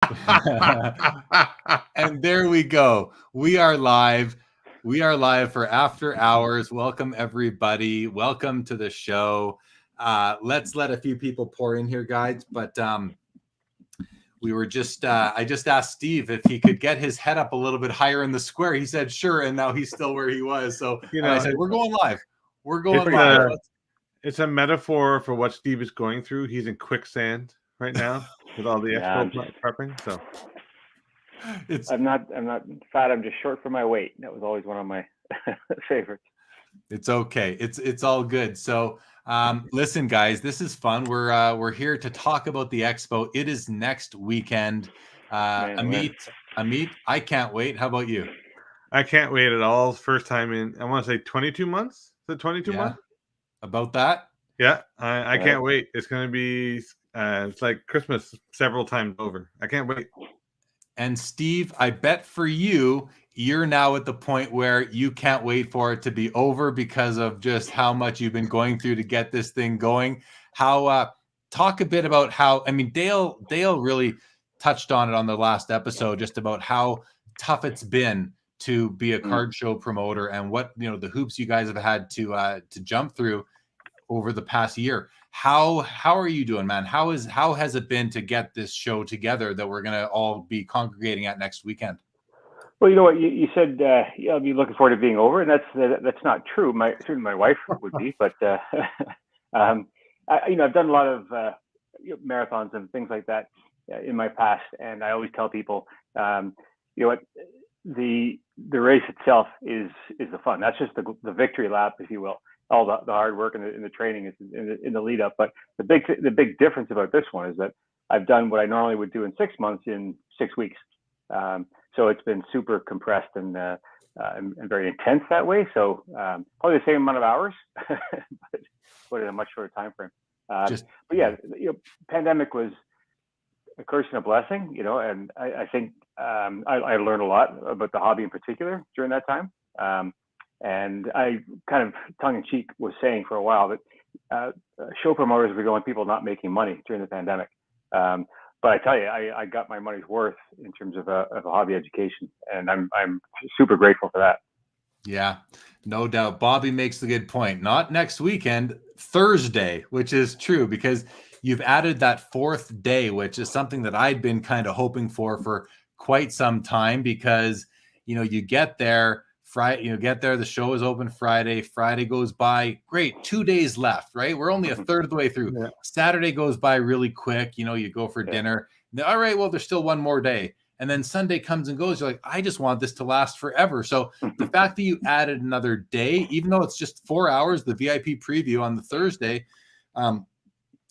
And there we go. We are live. We are live for After Hours. Welcome, everybody. Welcome to the show. Let's let a few people pour in here, guys. But we were just, I just asked Steve if he could get his head up a little bit higher in the square. He said, sure. And now he's still where he was. So I said, we're going live. We're going live. It's a metaphor for what Steve is going through. He's in quicksand right now with all the expo prepping. So I'm not fat. I'm just short for my weight. That was always one of my favorites. It's okay. It's all good. So listen, guys, this is fun. We're here to talk about the expo. It is next weekend. Ameet, I can't wait. How about you? I can't wait at all. First time in, I want to say 22 months. Is it 22 months? About that? Yeah, I can't wait. It's going to be, it's like Christmas several times over. I can't wait. And Steve, I bet for you, you're now at the point where you can't wait for it to be over because of just how much you've been going through to get this thing going. How talk a bit about how, I mean, Dale really touched on it on the last episode, just about how tough it's been to be a card show promoter and what, the hoops you guys have had to jump through over the past year. How are you doing, man? How has it been to get this show together that we're gonna all be congregating at next weekend? Well, you know what you said. I'll be looking forward to being over, and that's not true. Certainly my wife would be, but I've done a lot of marathons and things like that in my past, and I always tell people, what the race itself is the fun. That's just the victory lap, if you will. All the hard work and the training is in the lead up. But the big difference about this one is that I've done what I normally would do in 6 months in 6 weeks. So it's been super compressed and very intense that way. So probably the same amount of hours, but in a much shorter time frame. But yeah, pandemic was a curse and a blessing, and I think I learned a lot about the hobby in particular during that time. And I kind of tongue-in-cheek was saying for a while that show promoters were the only people not making money during the pandemic. But I tell you, I got my money's worth in terms of a hobby education, and I'm super grateful for that. Yeah, no doubt. Bobby makes the good point. Not next weekend, Thursday, which is true because you've added that fourth day, which is something that I'd been kind of hoping for quite some time because, you get there. Friday, the show is open Friday. Friday goes by. Great. 2 days left, right? We're only a third of the way through. Yeah. Saturday goes by really quick. You go for dinner. All right, well, there's still one more day. And then Sunday comes and goes. You're like, I just want this to last forever. So the fact that you added another day, even though it's just 4 hours, the VIP preview on the Thursday, I'm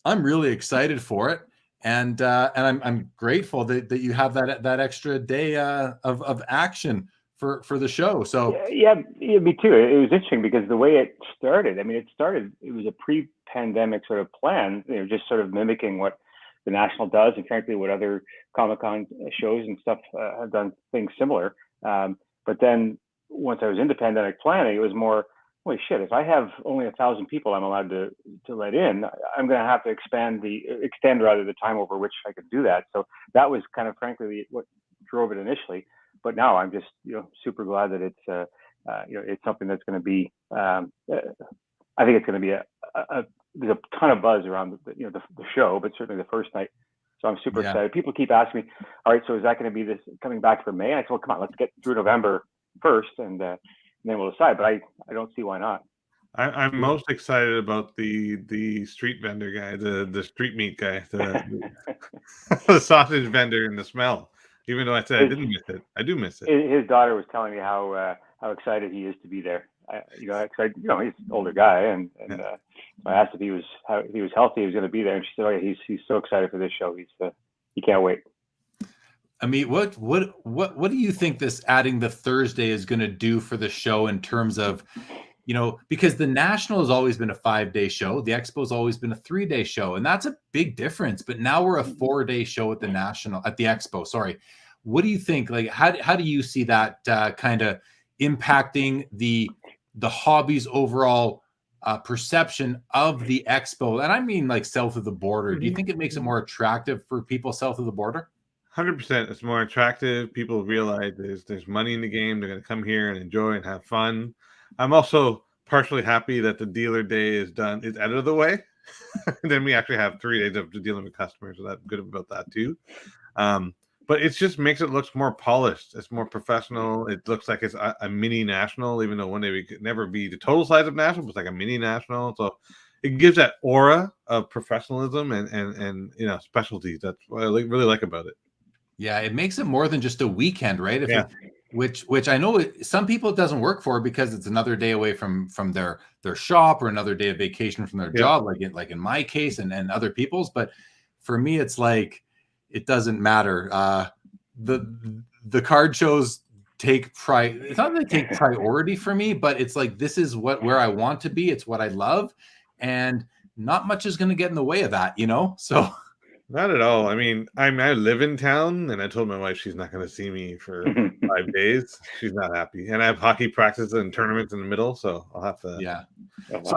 really excited for it. And I'm grateful that you have that extra day of action for the show. So yeah, me too. It was interesting because the way it started, it was a pre-pandemic sort of plan, just sort of mimicking what the National does, and frankly what other Comic-Con shows and stuff have done things similar. But then once I was into pandemic planning, it was more, holy shit, if I have only 1,000 people I'm allowed to let in, I'm going to have to extend the time over which I could do that. So that was kind of frankly what drove it initially. But now I'm just super glad that it's it's something that's going to be. I think it's going to be there's a ton of buzz around the show, but certainly the first night. So I'm super excited. People keep asking me, all right, so is that going to be this coming back for May? I said, well, come on, let's get through November first, and then we'll decide. But I don't see why not. I'm most excited about the street vendor guy, the street meat guy, the sausage vendor, and the smell. Even though I said I didn't miss it, I do miss it. His daughter was telling me how excited he is to be there. He's an older guy, and I asked if he was healthy, he was going to be there, and she said, "Oh yeah, he's so excited for this show. He can't wait." I mean, what do you think this adding the Thursday is going to do for the show in terms of, because the National has always been a 5-day show, the Expo has always been a 3-day show, and that's a big difference. But now we're a 4-day show at the Expo. Sorry. What do you think? Like, how do you see that kind of impacting the hobby's overall perception of the Expo? And I mean, like south of the border. Do you think it makes it more attractive for people south of the border? 100%. It's more attractive. People realize there's money in the game. They're going to come here and enjoy and have fun. I'm also partially happy that the dealer day is out of the way. Then we actually have 3 days of dealing with customers, so that's good about that too. But it just makes it look more polished. It's more professional. It looks like it's a mini national, even though one day we could never be the total size of national, but it's like a mini national. So it gives that aura of professionalism and specialties. That's what I really like about it. Yeah, it makes it more than just a weekend, right? Yeah. Which I know some people it doesn't work for because it's another day away from their shop or another day of vacation from their job, like in my case and other people's. But for me, it's like it doesn't matter. The card shows it's not that they take priority for me, but it's like this is where I want to be. It's what I love, and not much is going to get in the way of that, So. Not at all. I mean, I live in town, and I told my wife she's not going to see me for 5 days. She's not happy, and I have hockey practice and tournaments in the middle, so I'll have to. Yeah. So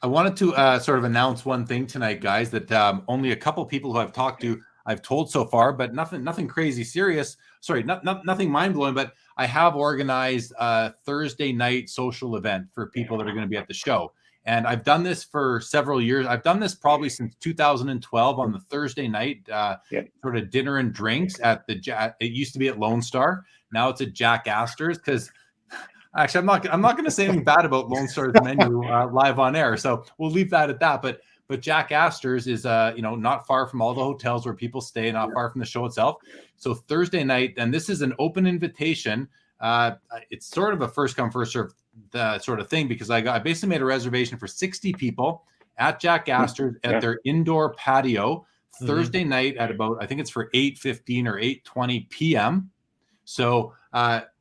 I wanted to sort of announce one thing tonight, guys. That only a couple people who I've talked to I've told so far, but nothing crazy serious. Sorry, nothing mind blowing. But I have organized a Thursday night social event for people that are going to be at the show. And I've done this for several years. I've done this probably since 2012 on the Thursday night, sort of dinner and drinks at it used to be at Lone Star. Now it's at Jack Astor's because actually I'm not going to say anything bad about Lone Star's menu live on air. So we'll leave that at that. But Jack Astor's is not far from all the hotels where people stay, not far from the show itself. So Thursday night, and this is an open invitation. It's sort of a first come first serve sort of thing because I basically made a reservation for 60 people at Jack Astor's at their indoor patio Thursday night at about, I think it's for 8:15 or 8:20 p.m. So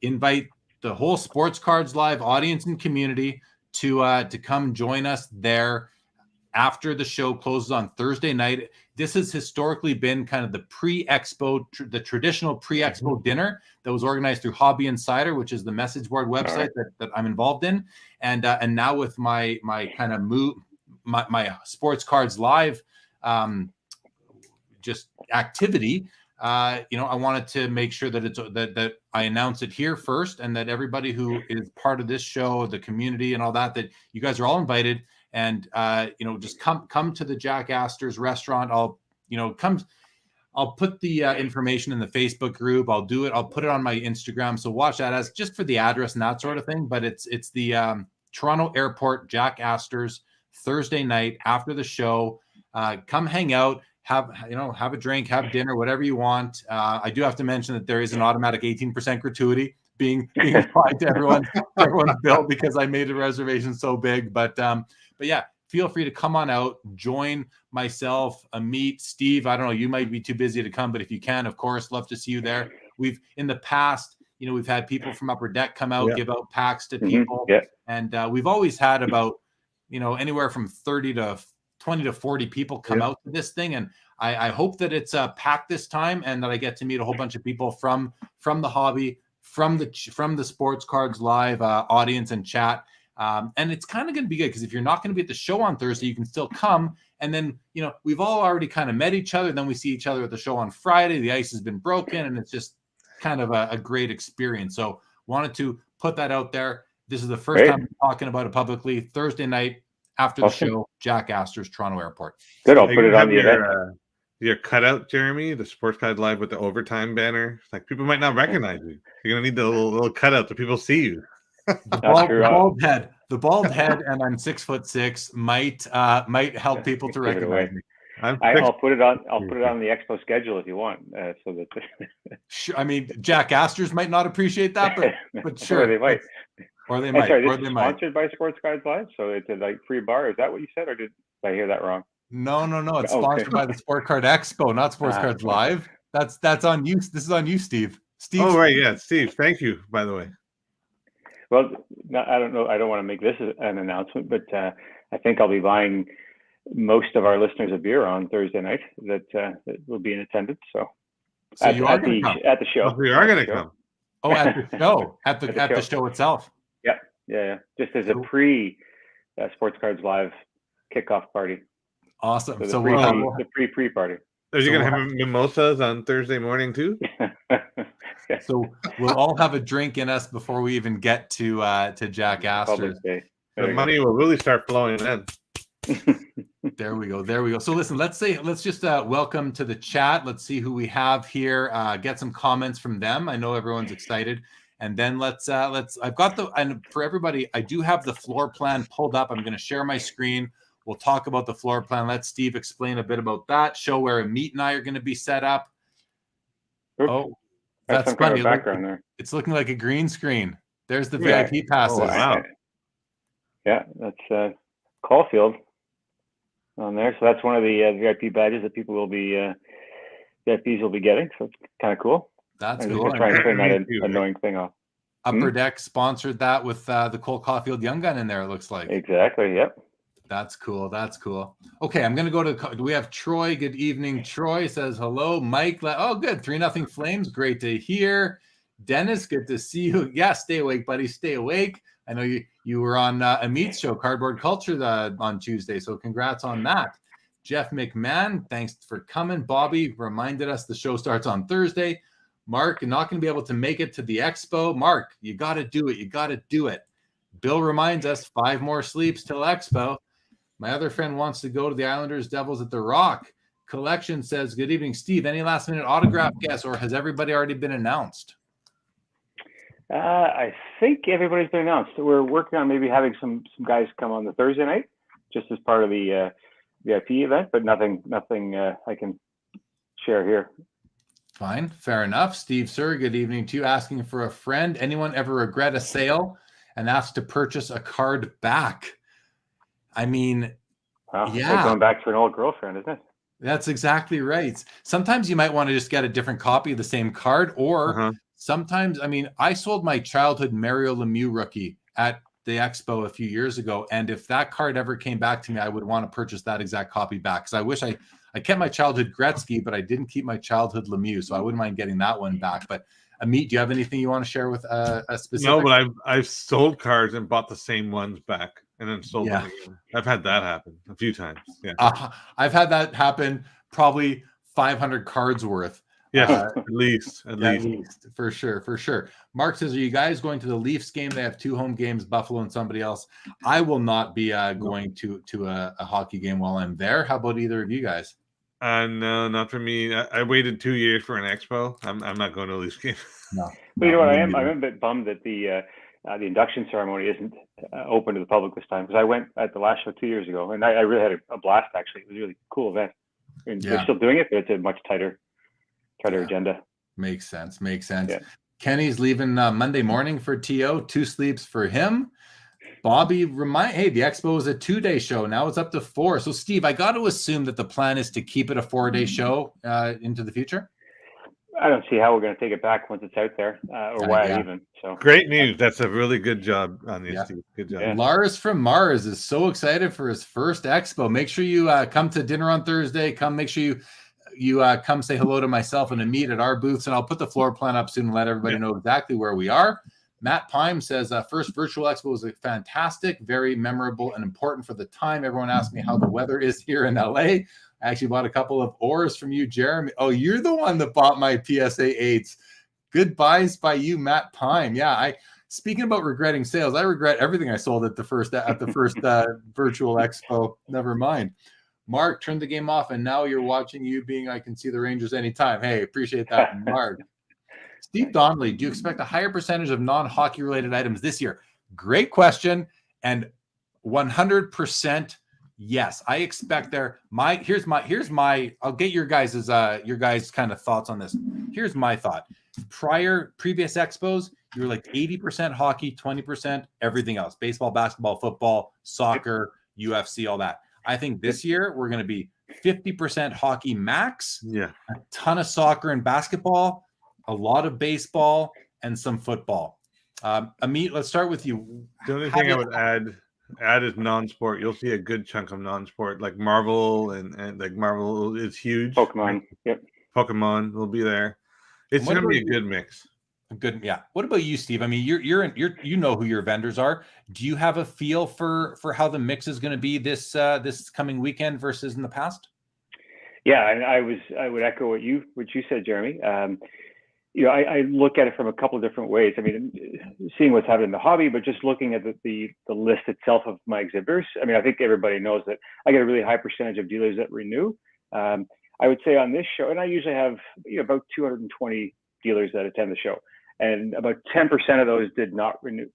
invite the whole Sports Cards Live audience and community to come join us there after the show closes on Thursday night. This has historically been kind of the pre-expo, the traditional pre-expo dinner that was organized through Hobby Insider, which is the message board website that I'm involved in. And now with my kind of my Sports Cards Live just activity, I wanted to make sure that that I announce it here first, and that everybody who is part of this show, the community and all that you guys are all invited. And just come to the Jack Astor's restaurant. I'll put the information in the Facebook group. I'll put it on my Instagram. So watch that as just for the address and that sort of thing. But it's the Toronto Airport Jack Astor's Thursday night after the show. Come hang out, have a drink, have dinner, whatever you want. I do have to mention that there is an automatic 18% gratuity being applied to everyone's bill because I made the reservation so big. But yeah, feel free to come on out, join myself, Ameet, Steve. I don't know, you might be too busy to come, but if you can, of course, love to see you there. We've in the past, we've had people from Upper Deck come out, give out packs to people, and we've always had about anywhere from 30 to 20 to 40 people come out to this thing, and I hope that it's packed this time, and that I get to meet a whole bunch of people from the hobby, from the Sports Cards Live audience and chat. And it's kind of going to be good because if you're not going to be at the show on Thursday, you can still come. And then, we've all already kind of met each other. Then we see each other at the show on Friday. The ice has been broken, and it's just kind of a great experience. So wanted to put that out there. This is the first time I'm talking about it publicly. Thursday night after the show, Jack Astor's, Toronto Airport. Good. I'll put it on the event. Your cutout, Jeremy, the Sports Card Live with the overtime banner. It's like people might not recognize you. You're going to need the little cutout so people see you. The bald head, and I'm 6'6", might help people to recognize me. I'll put it on the Expo schedule if you want, so that. Sure, I mean, Jack Astor's might not appreciate that, but sure, they might. Or they might. Sorry, or this they is might. sponsored by Sports Cards Live, so it's a like free bar. Is that what you said, or did I hear that wrong? No. It's sponsored by the Sport Card Expo, not Sports Cards Live. That's on you. This is on you, Steve. Oh, right, yeah, Steve. Thank you, by the way. Well, I don't know. I don't want to make this an announcement, but I think I'll be buying most of our listeners a beer on Thursday night that will be in attendance. So you are going to come at the show. We are going to come. Oh, at the show, at the show itself. Yeah. Just as a pre Sports Cards Live kickoff party. Awesome. So the pre party. Are you So going to have mimosas on Thursday morning too? So we'll all have a drink in us before we even get to Jack Astor's. Public Day. The money will really start flowing then. There we go. There we go. So listen, let's just welcome to the chat. Let's see who we have here. Get some comments from them. I know everyone's excited. And then and for everybody, I do have the floor plan pulled up. I'm going to share my screen. We'll talk about the floor plan. Let Steve explain a bit about that. Show where Ameet and I are going to be set up. Oops. Oh, that's some kind funny. of background there. It's looking like a green screen. There's the VIP passes. Oh, wow. Yeah, that's Caulfield on there. So that's one of the VIP badges that people will be VIPs will be getting. So it's kind of cool. That's I'm cool. just trying to turn that annoying thing off. Upper Deck sponsored that with the Cole Caulfield Young Gun in there, it looks like. Exactly, yep. That's cool. That's cool. Okay, I'm going to go to, do we have Troy? Good evening. Troy says hello. Mike, oh, good. 3-0 Flames. Great to hear. Dennis, good to see you. Yeah, stay awake, buddy. Stay awake. I know you were on Ameet's show, Cardboard Culture, on Tuesday, so congrats on that. Jeff McMahon, thanks for coming. Bobby reminded us the show starts on Thursday. Mark, you're not going to be able to make it to the expo. Mark, you got to do it. You got to do it. Bill reminds us 5 more sleeps till expo. My other friend wants to go to the Islanders Devils at the Rock. Collection says, good evening, Steve. Any last minute autograph guess, or has everybody already been announced? I think everybody's been announced. We're working on maybe having some guys come on the Thursday night, just as part of the VIP event, but nothing I can share here. Fine, fair enough. Steve Sir, good evening to you. Asking for a friend. Anyone ever regret a sale and asked to purchase a card back? I mean, yeah. Like going back to an old girlfriend, isn't it? That's exactly right. Sometimes you might want to just get a different copy of the same card, or sometimes, I mean, I sold my childhood Mario Lemieux rookie at the expo a few years ago, and if that card ever came back to me, I would want to purchase that exact copy back, because I wish I kept my childhood Gretzky, but I didn't keep my childhood Lemieux, so I wouldn't mind getting that one back. But Ameet, do you have anything you want to share with a specific? No, but I've sold cards and bought the same ones back and then sold them again. I've had that happen a few times. Yeah, I've had that happen probably 500 cards worth. Yeah, at least. For sure. Mark says, are you guys going to the Leafs game? They have 2 home games, Buffalo and somebody else. I will not be going to a hockey game while I'm there. How about either of you guys? No, not for me. I waited 2 years for an expo. I'm not going to a Leafs game. No. But you know what? I'm a bit bummed that the induction ceremony isn't open to the public this time, because I went at the last show 2 years ago, and I really had a blast. Actually, it was a really cool event. And they're still doing it, but it's a much tighter agenda. Makes sense. Yeah. Kenny's leaving Monday morning for TO. 2 sleeps for him. Bobby, hey, the expo is a 2-day show. Now it's up to 4. So, Steve, I got to assume that the plan is to keep it a 4-day show into the future? I don't see how we're going to take it back once it's out there, or why even. So great news. That's a really good job on this, Steve. Good job. Yeah. Lars from Mars is so excited for his first expo. Make sure you come to dinner on Thursday. Make sure you come say hello to myself and Ameet at our booths, and I'll put the floor plan up soon and let everybody know exactly where we are. Matt Pime says, first virtual expo was fantastic, very memorable and important for the time. Everyone asked me how the weather is here in LA. I actually bought a couple of oars from you, Jeremy. Oh, you're the one that bought my PSA 8s. Good buys by you, Matt Pime. Yeah, speaking about regretting sales, I regret everything I sold at the first virtual expo. Never mind. Mark, turned the game off, and now you're watching I can see the Rangers anytime. Hey, appreciate that, Mark. Steve Donnelly, do you expect a higher percentage of non-hockey related items this year? Great question, and 100% yes. I expect here's my I'll get your guys' kind of thoughts on this. Here's my thought. Previous expos, you were like 80% hockey, 20% everything else. Baseball, basketball, football, soccer, UFC, all that. I think this year we're going to be 50% hockey max, a ton of soccer and basketball, a lot of baseball, and some football. Ameet, let's start with you. The only thing I would add is non-sport. You'll see a good chunk of non-sport, like Marvel, and like Marvel is huge. Pokemon, yep. Pokemon will be there. It's going to be a good mix. Good, yeah. What about you, Steve? I mean, you know who your vendors are. Do you have a feel for how the mix is going to be this coming weekend versus in the past? Yeah, and I would echo what you said, Jeremy. I look at it from a couple of different ways. I mean, seeing what's happening in the hobby, but just looking at the list itself of my exhibitors. I mean, I think everybody knows that I get a really high percentage of dealers that renew. I would say on this show, and I usually have about 220 dealers that attend the show, and about 10% of those did not renew.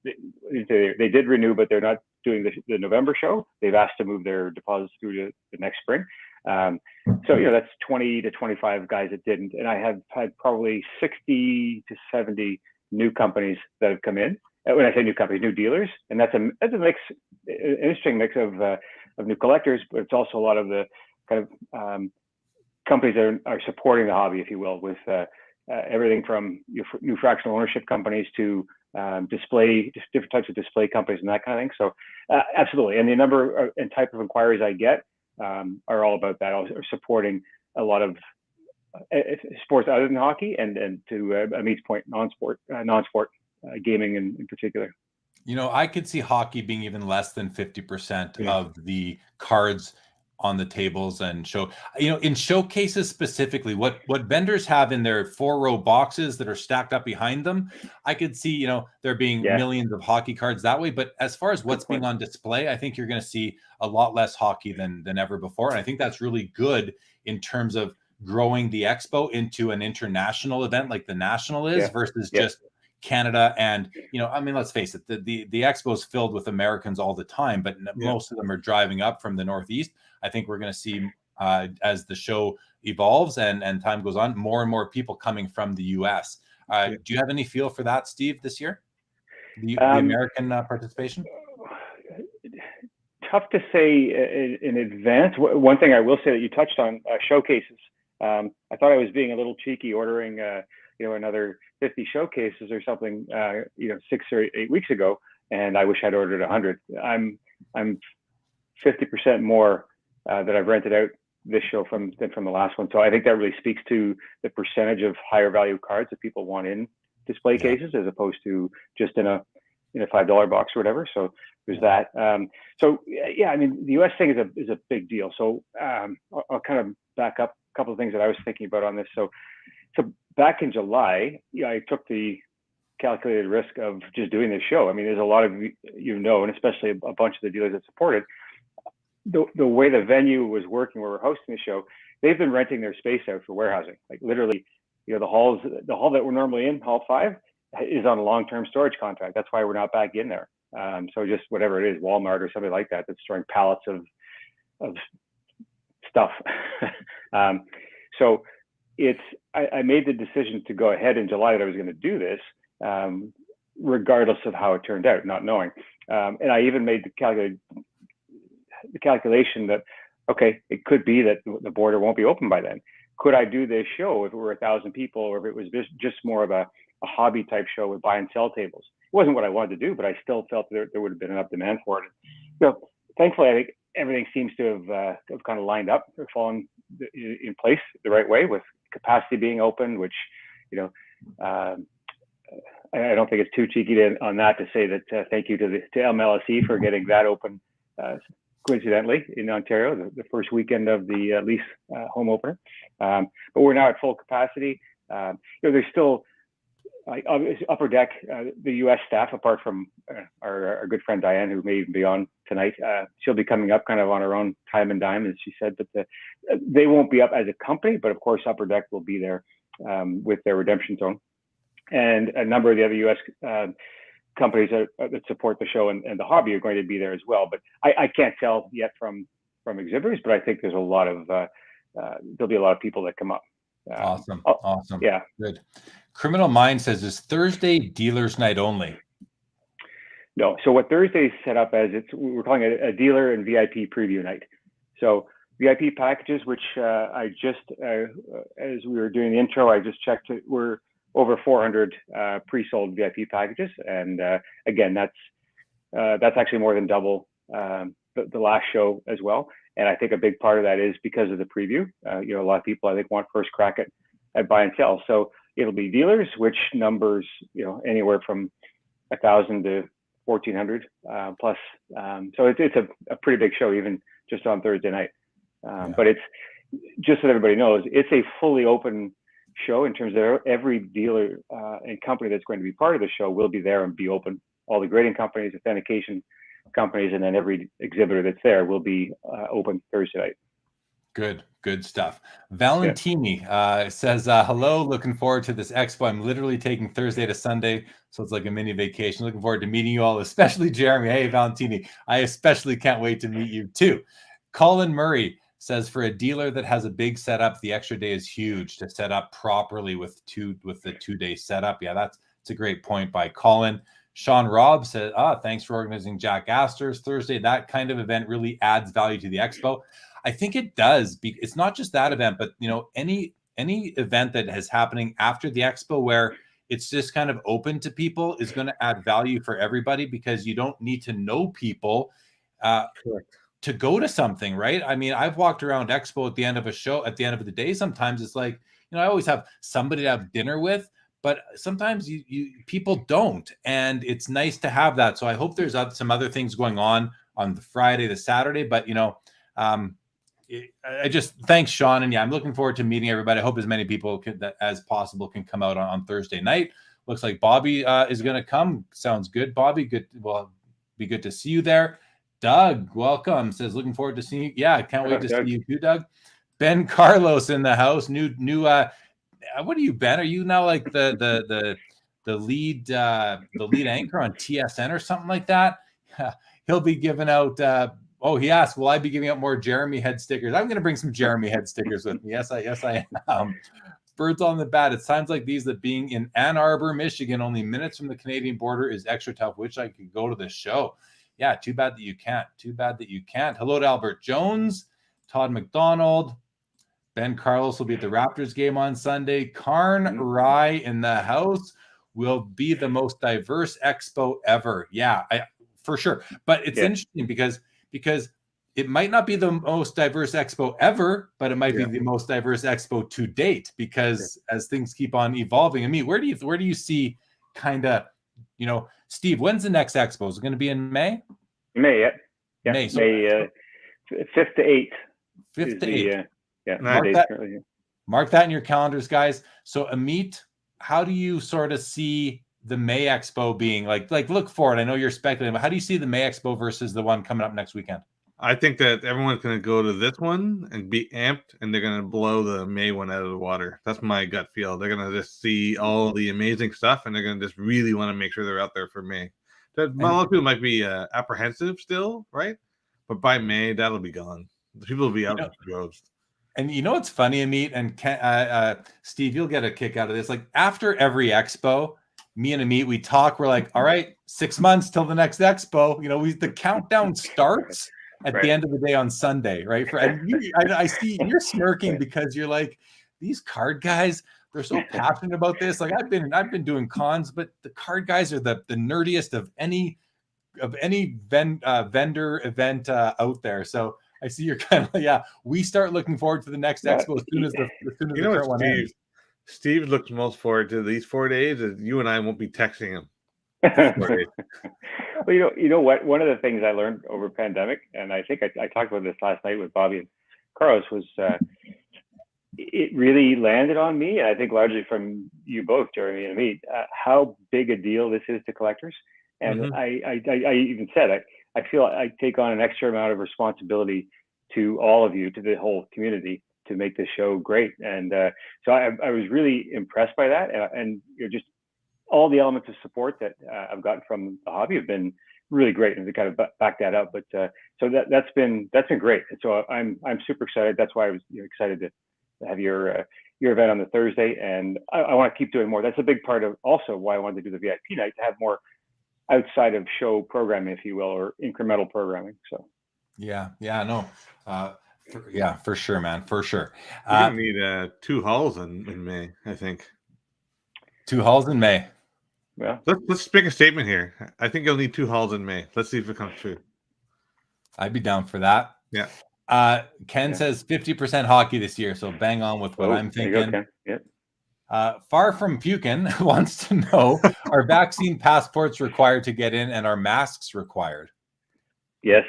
They did renew, but they're not doing the November show. They've asked to move their deposits through to the next spring. So that's 20 to 25 guys that didn't, and I have had probably 60 to 70 new companies that have come in. When I say new companies, new dealers, and that's a mix, an interesting mix of new collectors, but it's also a lot of the kind of companies that are supporting the hobby, if you will, with everything from new fractional ownership companies to different types of display companies and that kind of thing. So absolutely, and the number and type of inquiries I get are all about that, are supporting a lot of sports other than hockey, and to Ameet's point, non-sport gaming in particular. I could see hockey being even less than 50% of the cards on the tables and show. In showcases specifically, what vendors have in their 4-row boxes that are stacked up behind them, I could see there being millions of hockey cards that way. But as far as what's being on display, I think you're going to see a lot less hockey than ever before, and I think that's really good in terms of growing the expo into an international event like the National is versus just Canada. And I mean, let's face it, the expo is filled with Americans all the time, but most of them are driving up from the Northeast. I think we're going to see as the show evolves and time goes on, more and more people coming from the US. Do you have any feel for that, Steve, this year, the American participation? Tough to say in advance. One thing I will say that you touched on, showcases. I thought I was being a little cheeky ordering another 50 showcases or something 6 or 8 weeks ago, and I wish I'd ordered 100. I'm 50% more that I've rented out this show from the last one. So I think that really speaks to the percentage of higher value cards that people want in display cases as opposed to just in a $5 box or whatever. So there's that. I mean, the US thing is a big deal. So I'll kind of back up a couple of things that I was thinking about on this. So back in July, I took the calculated risk of just doing this show. I mean, there's a lot of and especially a bunch of the dealers that support it. The way the venue was working, where we're hosting the show, they've been renting their space out for warehousing. Like literally, the hall that we're normally in, Hall 5, is on a long-term storage contract. That's why we're not back in there. So just whatever it is, Walmart or something like that, that's storing pallets of stuff. So I made the decision to go ahead in July that I was going to do this, regardless of how it turned out, not knowing. And I even made the calculation that, okay, it could be that the border won't be open by then. Could I do this show if it were 1,000 people, or if it was just more of a hobby type show with buy and sell tables? It wasn't what I wanted to do, but I still felt there would have been enough demand for it. Thankfully, I think everything seems to have kind of lined up or fallen in place the right way, with capacity being open, which, I don't think it's too cheeky on that to say that thank you to MLSE for getting that open, coincidentally, in Ontario, the first weekend of the Leafs home opener. But we're now at full capacity. There's still Upper Deck, the U.S. staff, apart from our good friend Diane, who may even be on tonight. She'll be coming up kind of on her own time and dime, as she said, but they won't be up as a company, but of course Upper Deck will be there with their redemption zone. And a number of the other U.S. companies that support the show and the hobby are going to be there as well. But I can't tell yet from exhibitors, but I think there's there'll be a lot of people that come up. Awesome. Yeah. Good. Criminal Mind says, is Thursday dealers night only? No. So what Thursday is set up as, we're calling it a dealer and VIP preview night. So VIP packages, which I just, as we were doing the intro, I just checked, we're over 400 pre-sold VIP packages. And again, that's actually more than double the last show as well. And I think a big part of that is because of the preview. A lot of people, I think, want first crack at buy and sell. So it'll be dealers, which numbers, anywhere from 1,000 to 1,400 plus. So it's a pretty big show, even just on Thursday night. But just so everybody knows, it's a fully open show in terms of every dealer and company that's going to be part of the show will be there and be open. All the grading companies, authentication companies, and then every exhibitor that's there will be open Thursday night. Good stuff. Valentini says, hello, looking forward to this expo. I'm literally taking Thursday to Sunday, so it's like a mini vacation. Looking forward to meeting you all, especially Jeremy. Hey, Valentini, I especially can't wait to meet you too. Colin Murray says, for a dealer that has a big setup, the extra day is huge to set up properly with the 2-day setup. Yeah, that's a great point by Colin. Sean Robb said, thanks for organizing Jack Astor's Thursday. That kind of event really adds value to the expo. I think it does. It's not just that event, but any event that is happening after the expo where it's just kind of open to people is going to add value for everybody, because you don't need to know people to go to something, right? I mean, I've walked around expo at the end of a show, at the end of the day. Sometimes it's like, I always have somebody to have dinner with, but sometimes you people don't, and it's nice to have that. So I hope there's some other things going on the Friday, the Saturday, but I just thanks Sean, and I'm looking forward to meeting everybody. I hope as many people as possible can come out on Thursday night. Looks like Bobby is going to come. Sounds good, Bobby. Good. Well, be good to see you there. Doug, welcome. Says looking forward to seeing you. Yeah, I can't wait to see you too, Doug. Ben Carlos in the house. New. What are you, Ben? Are you now like the lead anchor on TSN or something like that? He'll be giving out. He asked, will I be giving out more Jeremy head stickers? I'm going to bring some Jeremy head stickers with me. Yes, I am. Birds on the bat. It sounds like these that being in Ann Arbor, Michigan, only minutes from the Canadian border is extra tough. Wish I could go to the show. Yeah, too bad that you can't. Hello to Albert Jones, Todd McDonald. Ben Carlos will be at the Raptors game on Sunday. Karn Rye in the house. Will be the most diverse expo ever. Yeah, for sure. But it's interesting because it might not be the most diverse expo ever, but it might be the most diverse expo to date, because as things keep on evolving. I mean, where do you see kind of, Steve, when's the next expo? Is it going to be in May? May, yeah. May, so, May 5th to 8th. 5th to 8th. Mark that in your calendars, guys. So Ameet, how do you sort of see the May Expo being like look forward? I know you're speculating, but how do you see the May Expo versus the one coming up next weekend? I think that everyone's going to go to this one and be amped, and they're going to blow the May one out of the water. That's my gut feel. They're going to just see all the amazing stuff, and they're going to just really want to make sure they're out there for May. A lot of people might be apprehensive still, right? But by May, that'll be gone. The people will be out in droves. And what's funny, Ameet, and Steve, you'll get a kick out of this. Like after every expo, me and Ameet, we talk. We're like, all right, 6 months till the next expo. The countdown starts at the end of the day on Sunday, right? I see you're smirking because you're like, these card guys, they're so passionate about this. Like I've been doing cons, but the card guys are the nerdiest of any vendor event out there. So I see you're kind of we start looking forward to the next expo as soon as the current one ends. Steve looks most forward to these 4 days is you and I won't be texting him. Well, you know what? One of the things I learned over pandemic, and I think I talked about this last night with Bobby and Carlos, was it really landed on me, and I think largely from you both, Jeremy and Ameet, how big a deal this is to collectors. And I even said I feel I take on an extra amount of responsibility to all of you, to the whole community, to make this show great. And so I was really impressed by that, and just all the elements of support that I've gotten from the hobby have been really great, and to kind of back that up. But so that's been great. And so I'm super excited. That's why I was excited to have your event on the Thursday, and I want to keep doing more. That's a big part of also why I wanted to do the VIP night, to have more outside of show programming, if you will, or incremental programming. So for sure, man, for sure. We're gonna need 2 halls in May, I think. 2 halls in May. Yeah. Let's make a statement here. I think you'll need 2 halls in May. Let's see if it comes true. I'd be down for that. Yeah. Ken says 50% hockey this year, so bang on with what I'm thinking. Far from puking wants to know, are vaccine passports required to get in, and are masks required? Yes.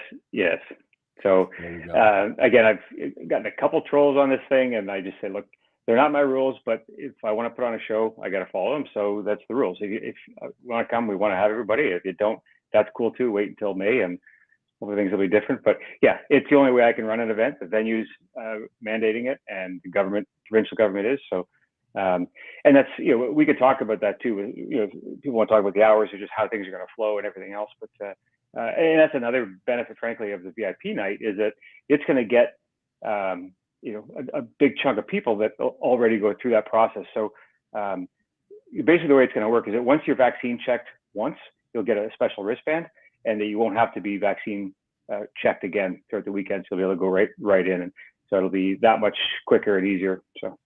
So There you go. again, I've gotten a couple trolls on this thing, and I just say, look, they're not my rules, but if I want to put on a show, I got to follow them. So that's the rules. If you want to come, we want to have everybody. If you don't, that's cool too. Wait until May, and hopefully things will be different. But yeah, it's the only way I can run an event. The venue's mandating it, and the provincial government is. So, and that's, we could talk about that too. People want to talk about the hours or just how things are going to flow and everything else. But and that's another benefit, frankly, of the VIP night, is that it's going to get a big chunk of people that already go through that process. So basically the way it's going to work is that once you're vaccine checked once, you'll get a special wristband, and that you won't have to be vaccine checked again throughout the weekend. So you'll be able to go right in. And so it'll be that much quicker and easier. So,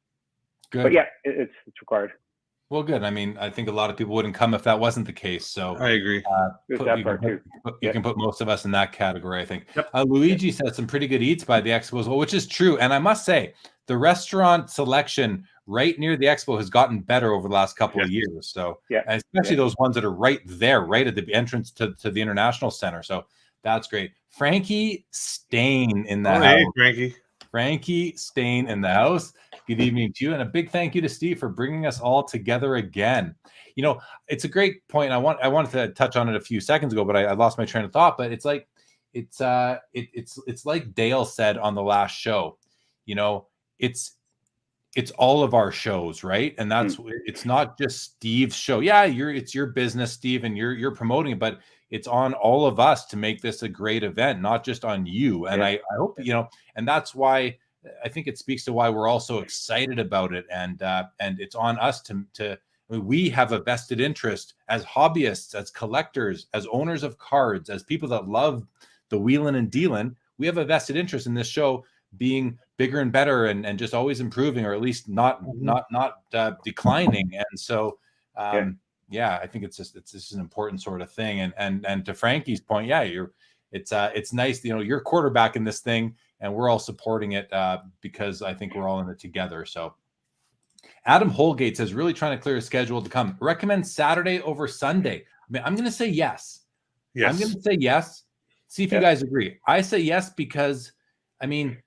Good. But yeah, it's required. Well, good. I mean, I think a lot of people wouldn't come if that wasn't the case. So I agree. There's that part too. You can put most of us in that category, I think. Yep. Luigi said some pretty good eats by the Expo as well, which is true. And I must say, the restaurant selection right near the Expo has gotten better over the last couple of years. So, and especially those ones that are right there, right at the entrance to the International Center. So that's great. Frankie Stain in the house. Hey, Frankie. Frankie Stain in the house. Good evening to you, and a big thank you to Steve for bringing us all together again. It's a great point. I wanted to touch on it a few seconds ago, but I lost my train of thought. But it's like it's like Dale said on the last show. It's all of our shows, right? And that's it's not just Steve's show. Yeah, it's your business, Steve, and you're promoting it, but it's on all of us to make this a great event, not just on you. And I hope, and that's why I think it speaks to why we're all so excited about it. And it's on us we have a vested interest as hobbyists, as collectors, as owners of cards, as people that love the wheeling and dealing. We have a vested interest in this show being bigger and better and just always improving, or at least not declining. And so, I think it's just an important sort of thing. And to Frankie's point, it's nice, you're quarterbacking this thing, and we're all supporting it because I think we're all in it together. So Adam Holgate says, really trying to clear a schedule to come. Recommend Saturday over Sunday. I mean, I'm going to say yes. I'm going to say yes. See if you guys agree. I say yes because, I mean,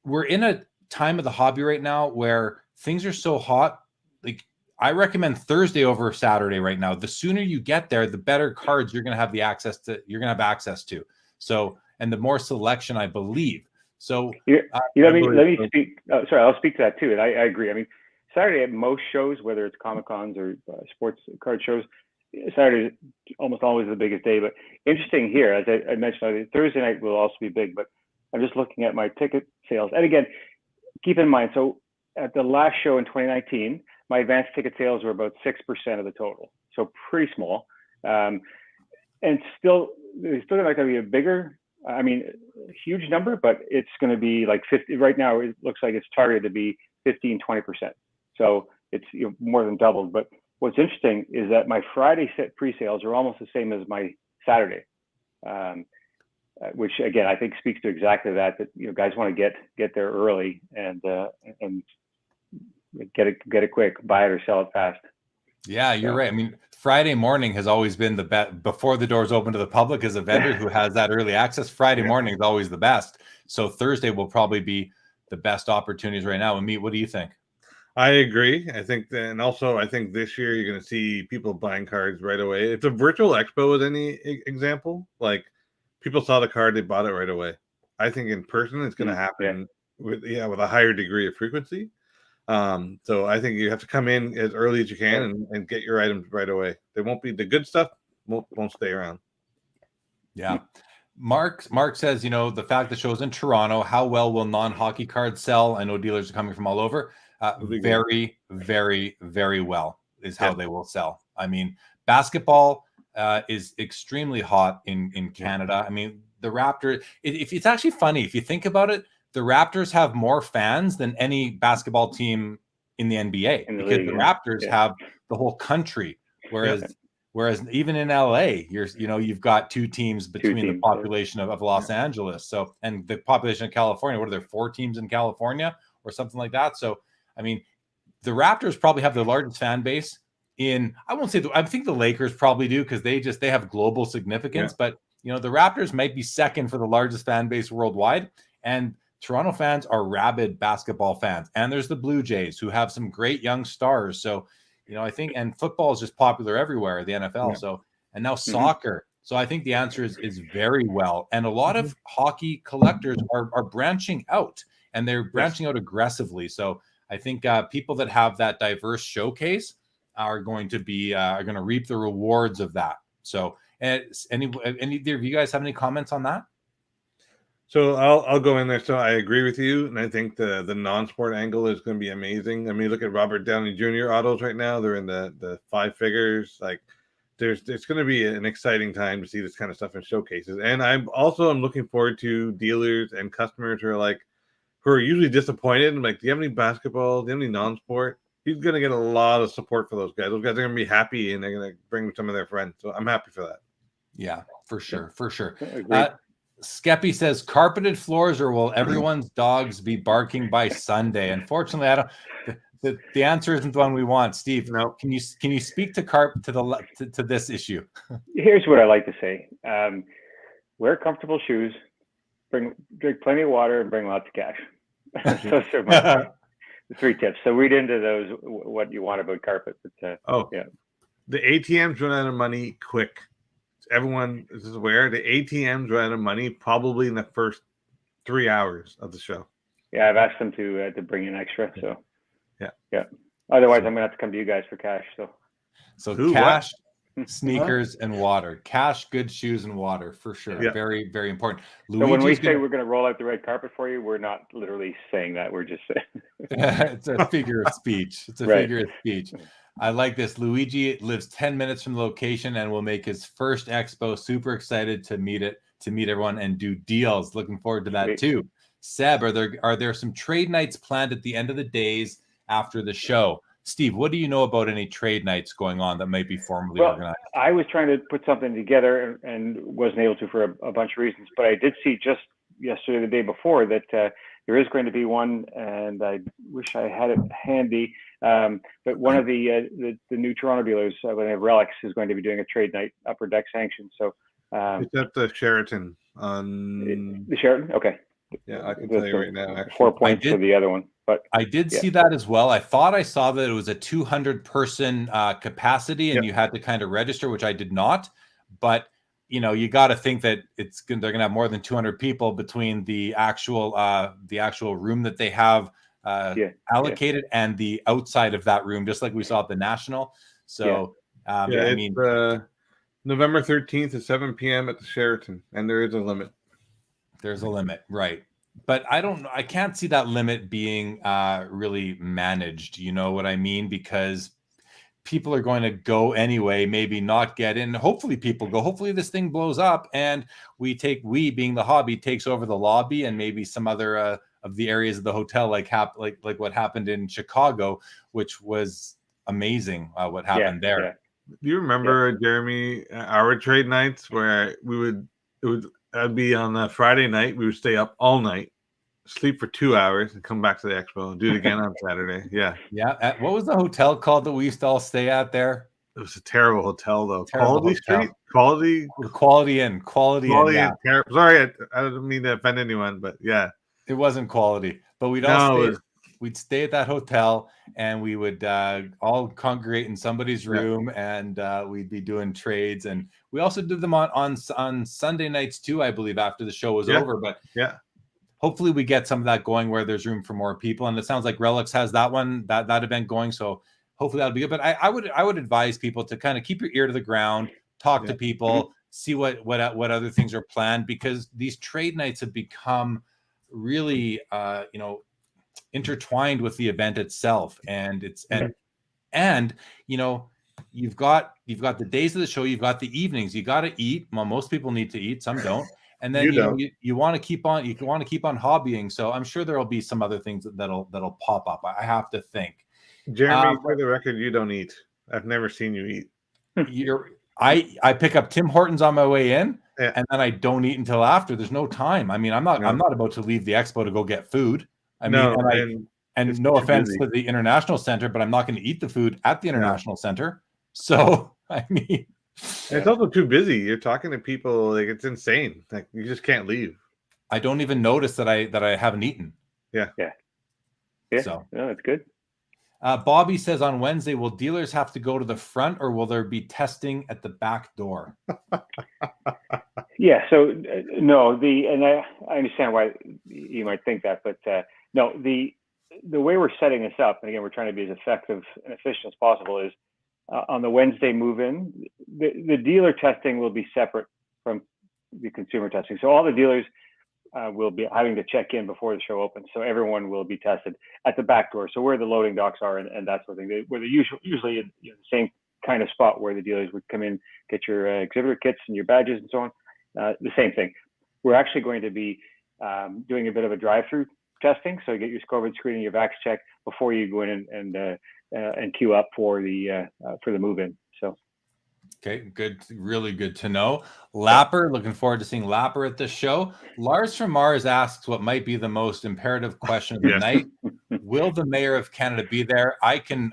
we're in a time of the hobby right now where things are so hot. Like, I recommend Thursday over Saturday right now. The sooner you get there, the better cards you're going to have access to. So, and the more selection, I believe. So let me speak. Sorry, I'll speak to that too. And I agree. I mean, Saturday at most shows, whether it's Comic Cons or sports card shows, Saturday is almost always the biggest day. But interesting here, as I mentioned, Thursday night will also be big. But I'm just looking at my ticket sales. And again, keep in mind, so at the last show in 2019, my advanced ticket sales were about 6% of the total. So pretty small. And it's still not going to be a bigger, huge number, but it's going to be like 50. Right now, it looks like it's targeted to be 15, 20%. So it's more than doubled. But what's interesting is that my Friday set pre-sales are almost the same as my Saturday. Which again, I think speaks to exactly that guys want to get there early and get it quick, buy it or sell it fast. Yeah, you're right. I mean, Friday morning has always been the best before the doors open to the public. As a vendor who has that early access, Friday morning is always the best. So Thursday will probably be the best opportunities right now. Ameet, what do you think? I agree. I think this year you're going to see people buying cards right away. If the virtual expo is any example, like people saw the card, they bought it right away. I think in person it's going to happen with a higher degree of frequency. So I think you have to come in as early as you can and get your items right away. They won't be the good stuff won't stay around. Yeah. Mark says, the fact the show's in Toronto, how well will non-hockey cards sell? I know dealers are coming from all over. Very, very, very well is how they will sell. I mean, basketball is extremely hot in Canada. I mean, the Raptors, it's actually funny. If you think about it, the Raptors have more fans than any basketball team in the NBA because the Raptors have the whole country. Whereas even in LA, you've got two teams between the population of Los Angeles. So, and the population of California, what are there, 4 teams in California or something like that? So, I mean, the Raptors probably have the largest fan base I think the Lakers probably do because they have global significance, but You know, the Raptors might be second for the largest fan base worldwide, and Toronto fans are rabid basketball fans. And there's the Blue Jays, who have some great young stars. So, you know, I think, and football is just popular everywhere, the NFL. Yeah. So, and now soccer. So I think the answer is very well. And a lot of hockey collectors are branching out, and they're branching out aggressively. So I think people that have that diverse showcase are going to reap the rewards of that. So, any either of you guys have any comments on that? So I'll go in there. So I agree with you, and I think the non-sport angle is going to be amazing. I mean, look at Robert Downey Jr. autos right now; they're in the five figures. Like, it's going to be an exciting time to see this kind of stuff in showcases. And I'm looking forward to dealers and customers who are usually disappointed. I'm like, do you have any basketball? Do you have any non-sport? He's going to get a lot of support for those guys. Those guys are going to be happy, and they're going to bring some of their friends. So I'm happy for that. Yeah, for sure. Agreed. Skeppy says carpeted floors, or will everyone's dogs be barking by Sunday? Unfortunately, I don't. The answer isn't the one we want. Steve, No. Can you speak to to this issue? Here's what I like to say: wear comfortable shoes, drink plenty of water, and bring lots of cash. Those are my three tips. So read into those what you want about carpet. But, yeah, the ATMs run out of money quick. Everyone is aware the ATMs run out of money probably in the first 3 hours of the show. Yeah, I've asked them to bring in extra. So yeah. Otherwise, I'm gonna have to come to you guys for cash. So cash, sneakers, and water. Cash, good shoes, and water for sure. Yeah. Very, very important. So when we say we're going to roll out the red carpet for you, we're not literally saying that. We're just saying it's a figure of speech. It's a figure of speech. I like this. Luigi lives 10 minutes from the location and will make his first expo. Super excited to meet everyone and do deals. Looking forward to that too. Seb, are there some trade nights planned at the end of the days after the show? Steve, what do you know about any trade nights going on that might be formally organized? I was trying to put something together and wasn't able to for a bunch of reasons, but I did see just yesterday, the day before, that there is going to be one, and I wish I had it handy. But one of the new Toronto dealers, when they have Relics, is going to be doing a trade night, upper deck sanctioned. So it's at the Sheraton on the Sheraton. Okay. Yeah, I can tell you right now. Actually, 4 points for the other one, but I did see that as well. I thought I saw that it was a 200-person capacity, and you had to kind of register, which I did not. But you got to think that they're going to have more than 200 people between the actual room that they have allocated and the outside of that room, just like we saw at the National. So I mean, November 13th at 7 p.m. at the Sheraton, and there is a limit. There's a limit, right? But I can't see that limit being really managed. You know what I mean? Because people are going to go anyway, maybe not get in. Hopefully people go. Hopefully this thing blows up and we being the hobby takes over the lobby and maybe some other of the areas of the hotel, like what happened in Chicago, which was amazing. What happened there. Yeah. Do you remember, Jeremy, our trade nights where I'd be on a Friday night. We would stay up all night, sleep for 2 hours, and come back to the expo and do it again on Saturday. Yeah. Yeah. What was the hotel called that we used to all stay at there? It was a terrible hotel, though. Quality Street? Quality Inn. Yeah. Sorry, I didn't mean to offend anyone, but yeah. It wasn't quality. But we'd stay at that hotel, and we would all congregate in somebody's room, and we'd be doing trades. And we also did them on Sunday nights too, I believe, after the show was over. But hopefully we get some of that going where there's room for more people. And it sounds like Relics has that event going. So hopefully that'll be good. But I would advise people to kind of keep your ear to the ground, talk to people, see what other things are planned, because these trade nights have become really intertwined with the event itself. And you've got the days of the show, you've got the evenings, you got to eat. Well, most people need to eat, some don't. And then you want to keep on hobbying. So I'm sure there'll be some other things that'll pop up. I have to think. Jeremy, for the record, you don't eat. I've never seen you eat. I pick up Tim Hortons on my way in, and then I don't eat until after. There's no time. I mean, I'm not about to leave the expo to go get food. No offense to the International Center, but I'm not going to eat the food at the International Center. So, I mean, It's also too busy. You're talking to people, like, it's insane. Like, you just can't leave. I don't even notice that I haven't eaten. Yeah. So No, it's good. Bobby says on Wednesday, will dealers have to go to the front or will there be testing at the back door? Yeah. So no, and I understand why you might think that, but no, the way we're setting this up, and again, we're trying to be as effective and efficient as possible, is on the Wednesday move-in, the dealer testing will be separate from the consumer testing. So all the dealers will be having to check in before the show opens. So everyone will be tested at the back door. So where the loading docks are and that sort of thing, where they're usually in the same kind of spot where the dealers would come in, get your exhibitor kits and your badges and so on. The same thing. We're actually going to be doing a bit of a drive-through testing. So you get your COVID screening, your vax check before you go in and queue up for the move-in. So. Okay, good, really good to know. Lapper, looking forward to seeing Lapper at this show. Lars from Mars asks what might be the most imperative question of the night. Will the Mayor of Canada be there? I can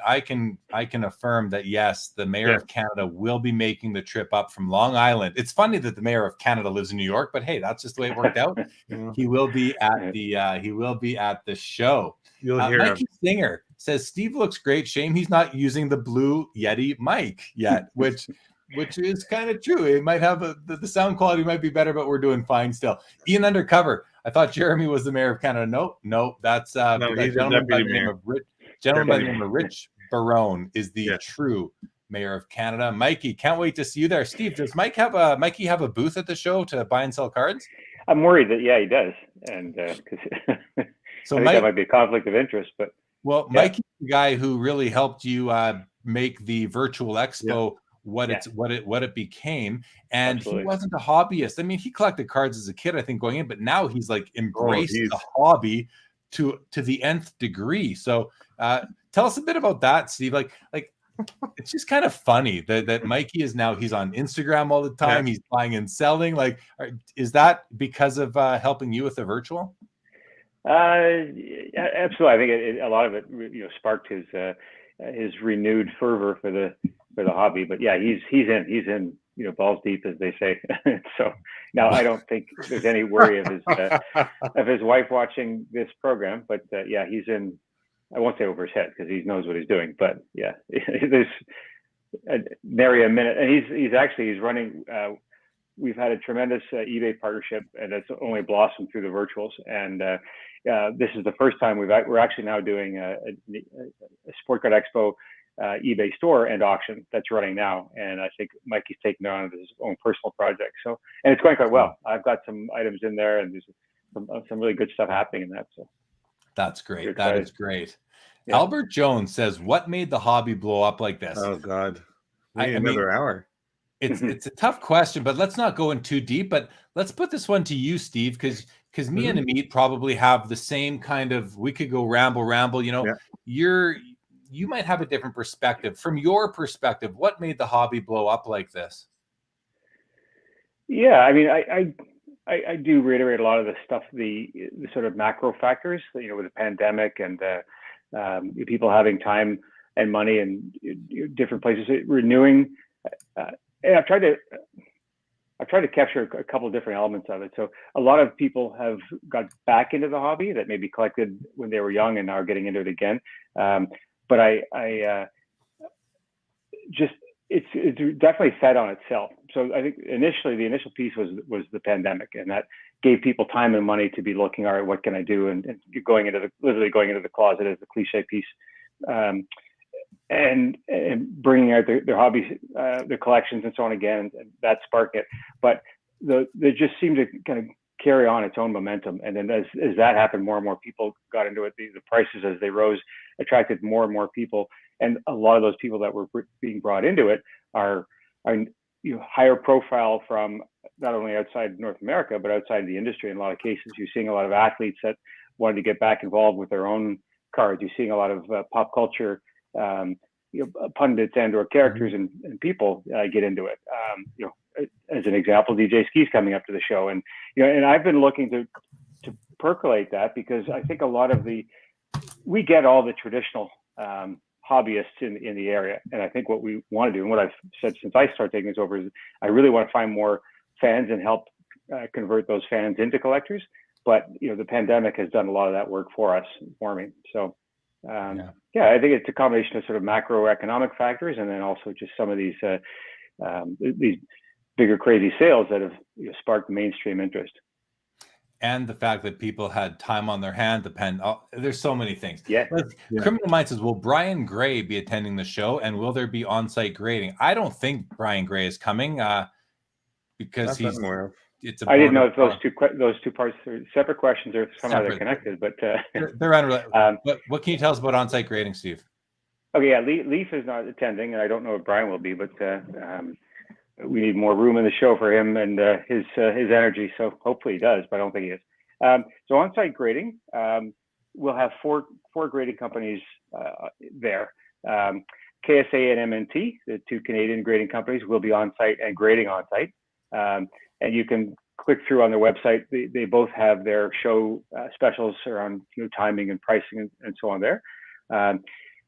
affirm that yes, the Mayor of Canada will be making the trip up from Long Island. It's funny that the Mayor of Canada lives in New York, but hey, that's just the way it worked out. He will be at the show. You'll hear Mikey Singer says Steve looks great. Shame he's not using the blue Yeti mic yet, which is kind of true. It might have the sound quality might be better, but we're doing fine still. Ian Undercover. I thought Jeremy was the Mayor of Canada. No, that's he's a gentleman by the deputy name of Rich Barone is the true Mayor of Canada. Mikey, can't wait to see you there. Steve, does Mikey have a booth at the show to buy and sell cards? I'm worried that he does, and because so I think that might be a conflict of interest. But Mikey's the guy who really helped you make the virtual expo what it became, and Absolutely. He wasn't a hobbyist. I mean, he collected cards as a kid, I think, going in, but now he's like embraced the hobby to the nth degree. So tell us a bit about that, Steve. Like it's just kind of funny that Mikey is now, he's on Instagram all the time. He's buying and selling. Like, is that because of helping you with the virtual? Absolutely. I think a lot of it, sparked his renewed fervor for the hobby. But yeah, he's in, balls deep, as they say. So now I don't think there's any worry of his wife watching this program. But he's in. I won't say over his head because he knows what he's doing. But yeah, there's nary a minute, and he's running. We've had a tremendous eBay partnership, and it's only blossomed through the virtuals. And this is the first time we're actually now doing a Sport Card Expo eBay store and auction that's running now. And I think Mikey's taking it on as his own personal project. So, and it's going quite well. I've got some items in there, and there's some really good stuff happening in that. So that's great. That is great. Yeah. Albert Jones says, "What made the hobby blow up like this?" Oh God, another hour. It's a tough question, but let's not go in too deep. But let's put this one to you, Steve, because me and Ameet probably have the same kind of. We could go ramble. You might have a different perspective. From your perspective, what made the hobby blow up like this? Yeah, I mean, I do reiterate a lot of the stuff, the sort of macro factors, with the pandemic and people having time and money and different places renewing. And I've tried to capture a couple of different elements of it. So a lot of people have got back into the hobby that maybe collected when they were young and now are getting into it again. But it's definitely fed on itself. So I think the initial piece was the pandemic, and that gave people time and money to be looking, all right, what can I do? And literally going into the closet as the cliche piece. And bringing out their hobbies, their collections, and so on again, and that sparked it. But they just seemed to kind of carry on its own momentum. And then as that happened, more and more people got into it. The prices, as they rose, attracted more and more people. And a lot of those people that were being brought into it are higher profile from not only outside North America, but outside the industry. In a lot of cases, you're seeing a lot of athletes that wanted to get back involved with their own cards. You're seeing a lot of pop culture pundits and or characters and people get into it. As an example, DJ Ski's coming up to the show, and I've been looking to percolate that, because I think a lot of we get all the traditional hobbyists in the area. And I think what we want to do, and what I've said since I started taking this over, is I really want to find more fans and help convert those fans into collectors. But the pandemic has done a lot of that work for me. So I think it's a combination of sort of macroeconomic factors, and then also just some of these bigger crazy sales that have sparked mainstream interest. And the fact that people had time on their hand, there's so many things. Yeah. Criminal Minds says, will Brian Gray be attending the show, and will there be on-site grading? I don't think Brian Gray is coming because I didn't know if those two parts are separate questions or somehow they're connected, but they're unrelated. But what can you tell us about on-site grading, Steve? Okay, yeah, Leaf is not attending, and I don't know if Brian will be, but we need more room in the show for him and his energy. So hopefully he does, but I don't think he is. So on-site grading, we'll have four grading companies there. KSA and MNT, the two Canadian grading companies, will be on-site and grading on-site. And you can click through on their website. They both have their show specials around timing and pricing and so on there.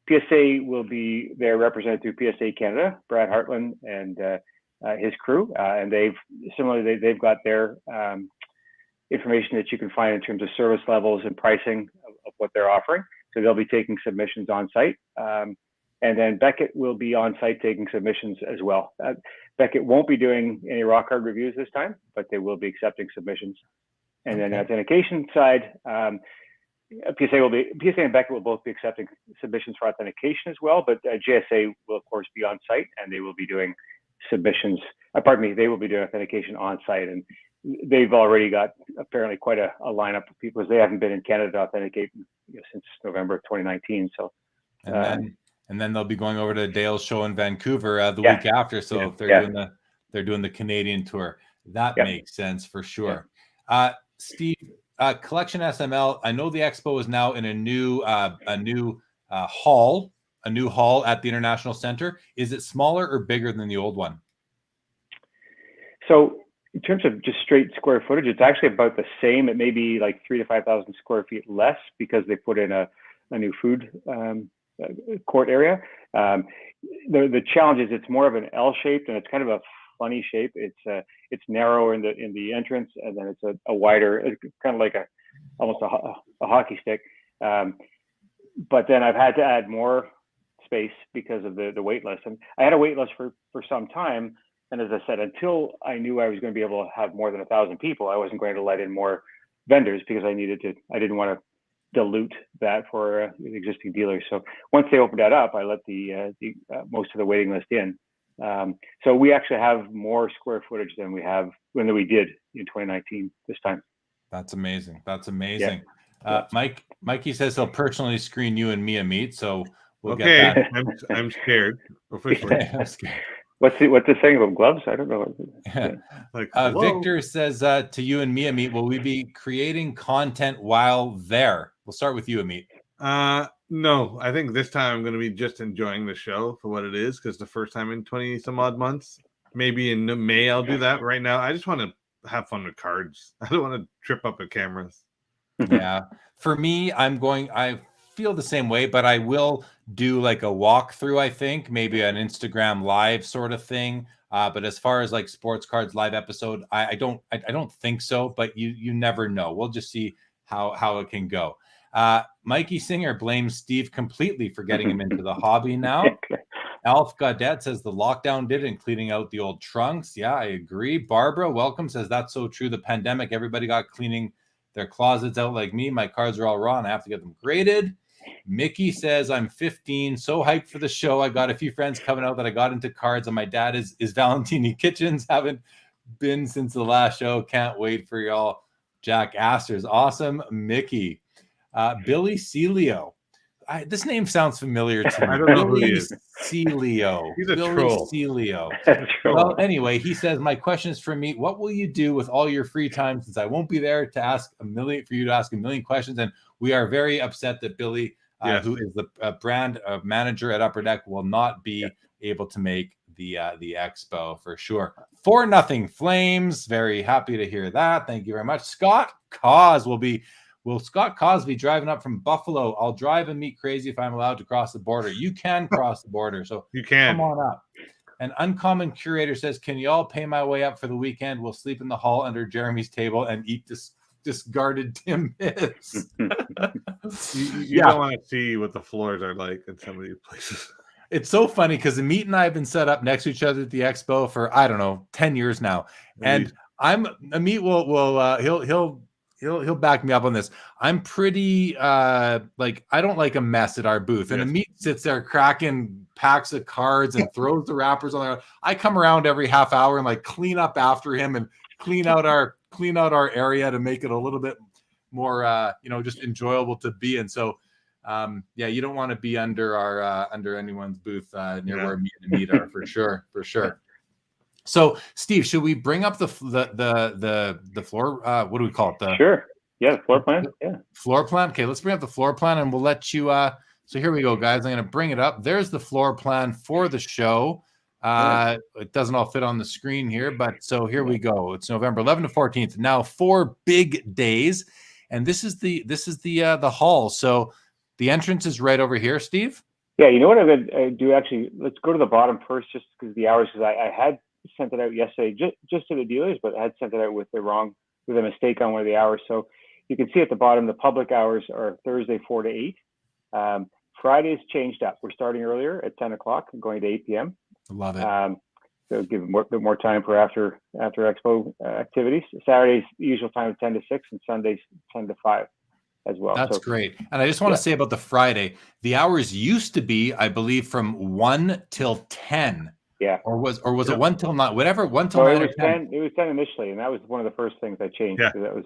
PSA will be there represented through PSA Canada, Brad Hartland and his crew, and they've got their information that you can find in terms of service levels and pricing of what they're offering. So they'll be taking submissions on site, and then Beckett will be on site taking submissions as well. Beckett won't be doing any rock hard reviews this time, but they will be accepting submissions. And then authentication side, PSA and Beckett will both be accepting submissions for authentication as well, but GSA will of course be on site, and they will be doing submissions. They will be doing authentication on site, and they've already got apparently quite a lineup of people, because they haven't been in Canada to authenticate since November of 2019. So, and then they'll be going over to Dale's show in Vancouver the week after. So if they're doing the Canadian tour, that makes sense for sure. Steve, Collection SML. I know the expo is now in a new hall at the International Center. Is it smaller or bigger than the old one? So in terms of just straight square footage, it's actually about the same. It may be like 3,000 to 5,000 square feet less, because they put in a new food court area. The challenge is it's more of an L-shaped, and it's kind of a funny shape. It's narrow in the entrance, and then it's a wider, kind of like almost a hockey stick. But then I've had to add more space because of the wait list, and I had a wait list for some time. And as I said, until I knew I was going to be able to have more than 1,000 people, I wasn't going to let in more vendors, because I didn't want to dilute that for the existing dealers. So once they opened that up, I let the most of the waiting list in. So we actually have more square footage than we did in 2019 this time. That's amazing. Mikey says he'll personally screen you and me, Ameet. So we'll get that. I'm scared. Officially. I'm scared. What's the saying about gloves? I don't know. Victor says to you and me, Ameet, will we be creating content while there? We'll start with you, Ameet. No, I think this time I'm going to be just enjoying the show for what it is, because the first time in 20 some odd months. Maybe in May I'll do that. Right now, I just want to have fun with cards. I don't want to trip up at cameras. Yeah. For me, I feel the same way, but I will do like a walkthrough, I think, maybe an Instagram live sort of thing. But as far as like sports cards live episode, I don't think so, but you never know. We'll just see how it can go. Mikey Singer blames Steve completely for getting him into the hobby now. Alf Godet says the lockdown did it, and cleaning out the old trunks. Yeah, I agree. Barbara Welcome says that's so true. The pandemic, everybody got cleaning their closets out like me. My cards are all raw and I have to get them graded. Mickey says, I'm 15, so hyped for the show. I got a few friends coming out that I got into cards, and my dad is Valentini Kitchens. Haven't been since the last show. Can't wait for y'all. Jack Astor's awesome. Mickey. Billy Celio. This name sounds familiar to me. I don't know who he is. Celio. He's a Billy troll. Celio. Well, anyway, he says, my question is for me. What will you do with all your free time, since I won't be there to ask for you to ask a million questions? And we are very upset that Billy, who is the brand manager at Upper Deck, will not be able to make the expo for sure. 4-0 Flames. Very happy to hear that. Thank you very much. Scott Cause will be Will Scott Cosby driving up from Buffalo? I'll drive and meet crazy if I'm allowed to cross the border. You can cross the border, so You can. come on up. An Uncommon Curator says, can you all pay my way up for the weekend? We'll sleep in the hall under Jeremy's table and eat discarded Timbits. You don't want to see what the floors are like in some of these places. It's so funny because Ameet and I have been set up next to each other at the expo for, I don't know, 10 years now. And Ameet he'll back me up on this. I'm pretty like, I don't like a mess at our booth. And Ameet sits there cracking packs of cards and throws the wrappers on there. I come around every half hour and like clean up after him and clean out our area to make it a little bit more just enjoyable to be in. So you don't want to be under anyone's booth near where me and Ameet are for sure. So, Steve, should we bring up the floor? What do we call it? Sure. Yeah, the floor plan. Yeah. Floor plan. Okay, let's bring up the floor plan, and we'll let you. So here we go, guys. I'm going to bring it up. There's the floor plan for the show. It doesn't all fit on the screen here, but so here we go. It's November 11th to 14th. Now 4 big days, and this is the hall. So the entrance is right over here, Steve. Yeah. You know what I'm going to do? Actually, let's go to the bottom first, just because the hours. Because I had sent it out yesterday just to the dealers, but I had sent it out with a mistake on one of the hours. So you can see at the bottom, the public hours are Thursday 4 to 8. Friday's changed up. We're starting earlier at 10 o'clock and going to 8 p.m. Love it. So give a bit more time for after expo activities. Saturday's usual time of 10 to 6 and Sundays 10 to 5 as well. That's great. And I just want to say about the Friday, the hours used to be, I believe, from 1 till 10. Yeah. Or was it 1 till 9? Whatever, 1 till 9 or 10. It was 10 initially, and that was one of the first things I changed. Yeah.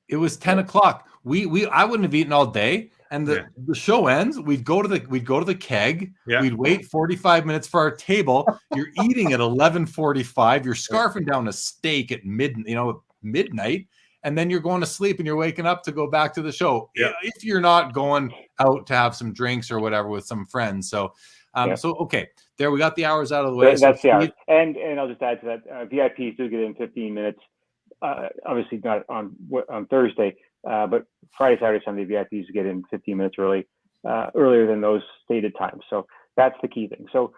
It was 10 o'clock. I wouldn't have eaten all day. And the show ends. We'd go to the keg. Yeah. We'd wait 45 minutes for our table. You're eating at 11:45. You're scarfing down a steak at midnight, and then you're going to sleep and you're waking up to go back to the show. Yeah. If you're not going out to have some drinks or whatever with some friends. So, okay, there we got the hours out of the way. That's the hours. And I'll just add to that, VIPs do get in 15 minutes. Obviously not on Thursday. But Friday, Saturday, Sunday, VIPs get in 15 minutes earlier than those stated times. So that's the key thing. So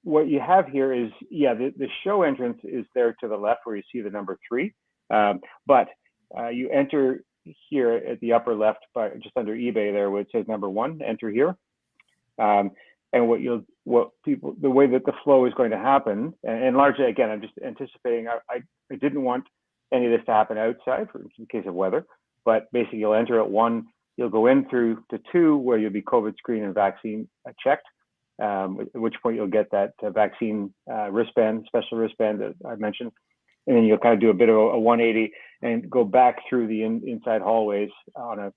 what you have here is, the show entrance is there to the left where you see the number 3. But you enter here at the upper left, by just under eBay there, where it says number 1, enter here. And the way that the flow is going to happen, and largely, again, I'm just anticipating, I didn't want any of this to happen outside in case of weather, but basically you'll enter at 1, you'll go in through to 2 where you'll be COVID screened and vaccine checked, at which point you'll get that vaccine special wristband that I mentioned, and then you'll kind of do a bit of a 180 and go back through the inside hallways on a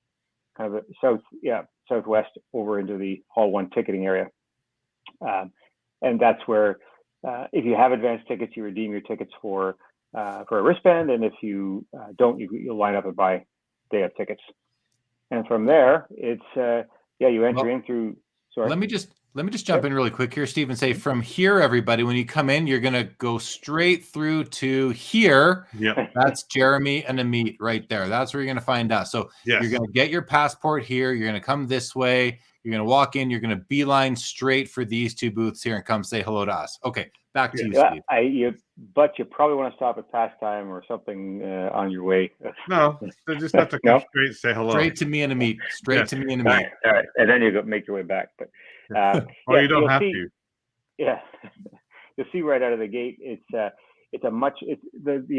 kind of a southwest over into the hall 1 ticketing area, and that's where if you have advanced tickets, you redeem your tickets for a wristband, and if you don't, you'll line up and buy day of tickets. And from there, it's you enter in through. Sorry. Let me just jump in really quick here, Steve, and say from here, everybody, when you come in, you're gonna go straight through to here. Yeah. That's Jeremy and Ameet right there. That's where you're gonna find us. So you're gonna get your passport here. You're gonna come this way. You're gonna walk in. You're gonna beeline straight for these 2 booths here and come say hello to us. Okay, back to you, Steve. But you probably want to stop at Pastime or something on your way. No, they just have to come straight and say hello. Straight to me and Ameet. To me and Ameet. All right, and then you go make your way back. But you don't have to. Yeah, you'll see right out of the gate. The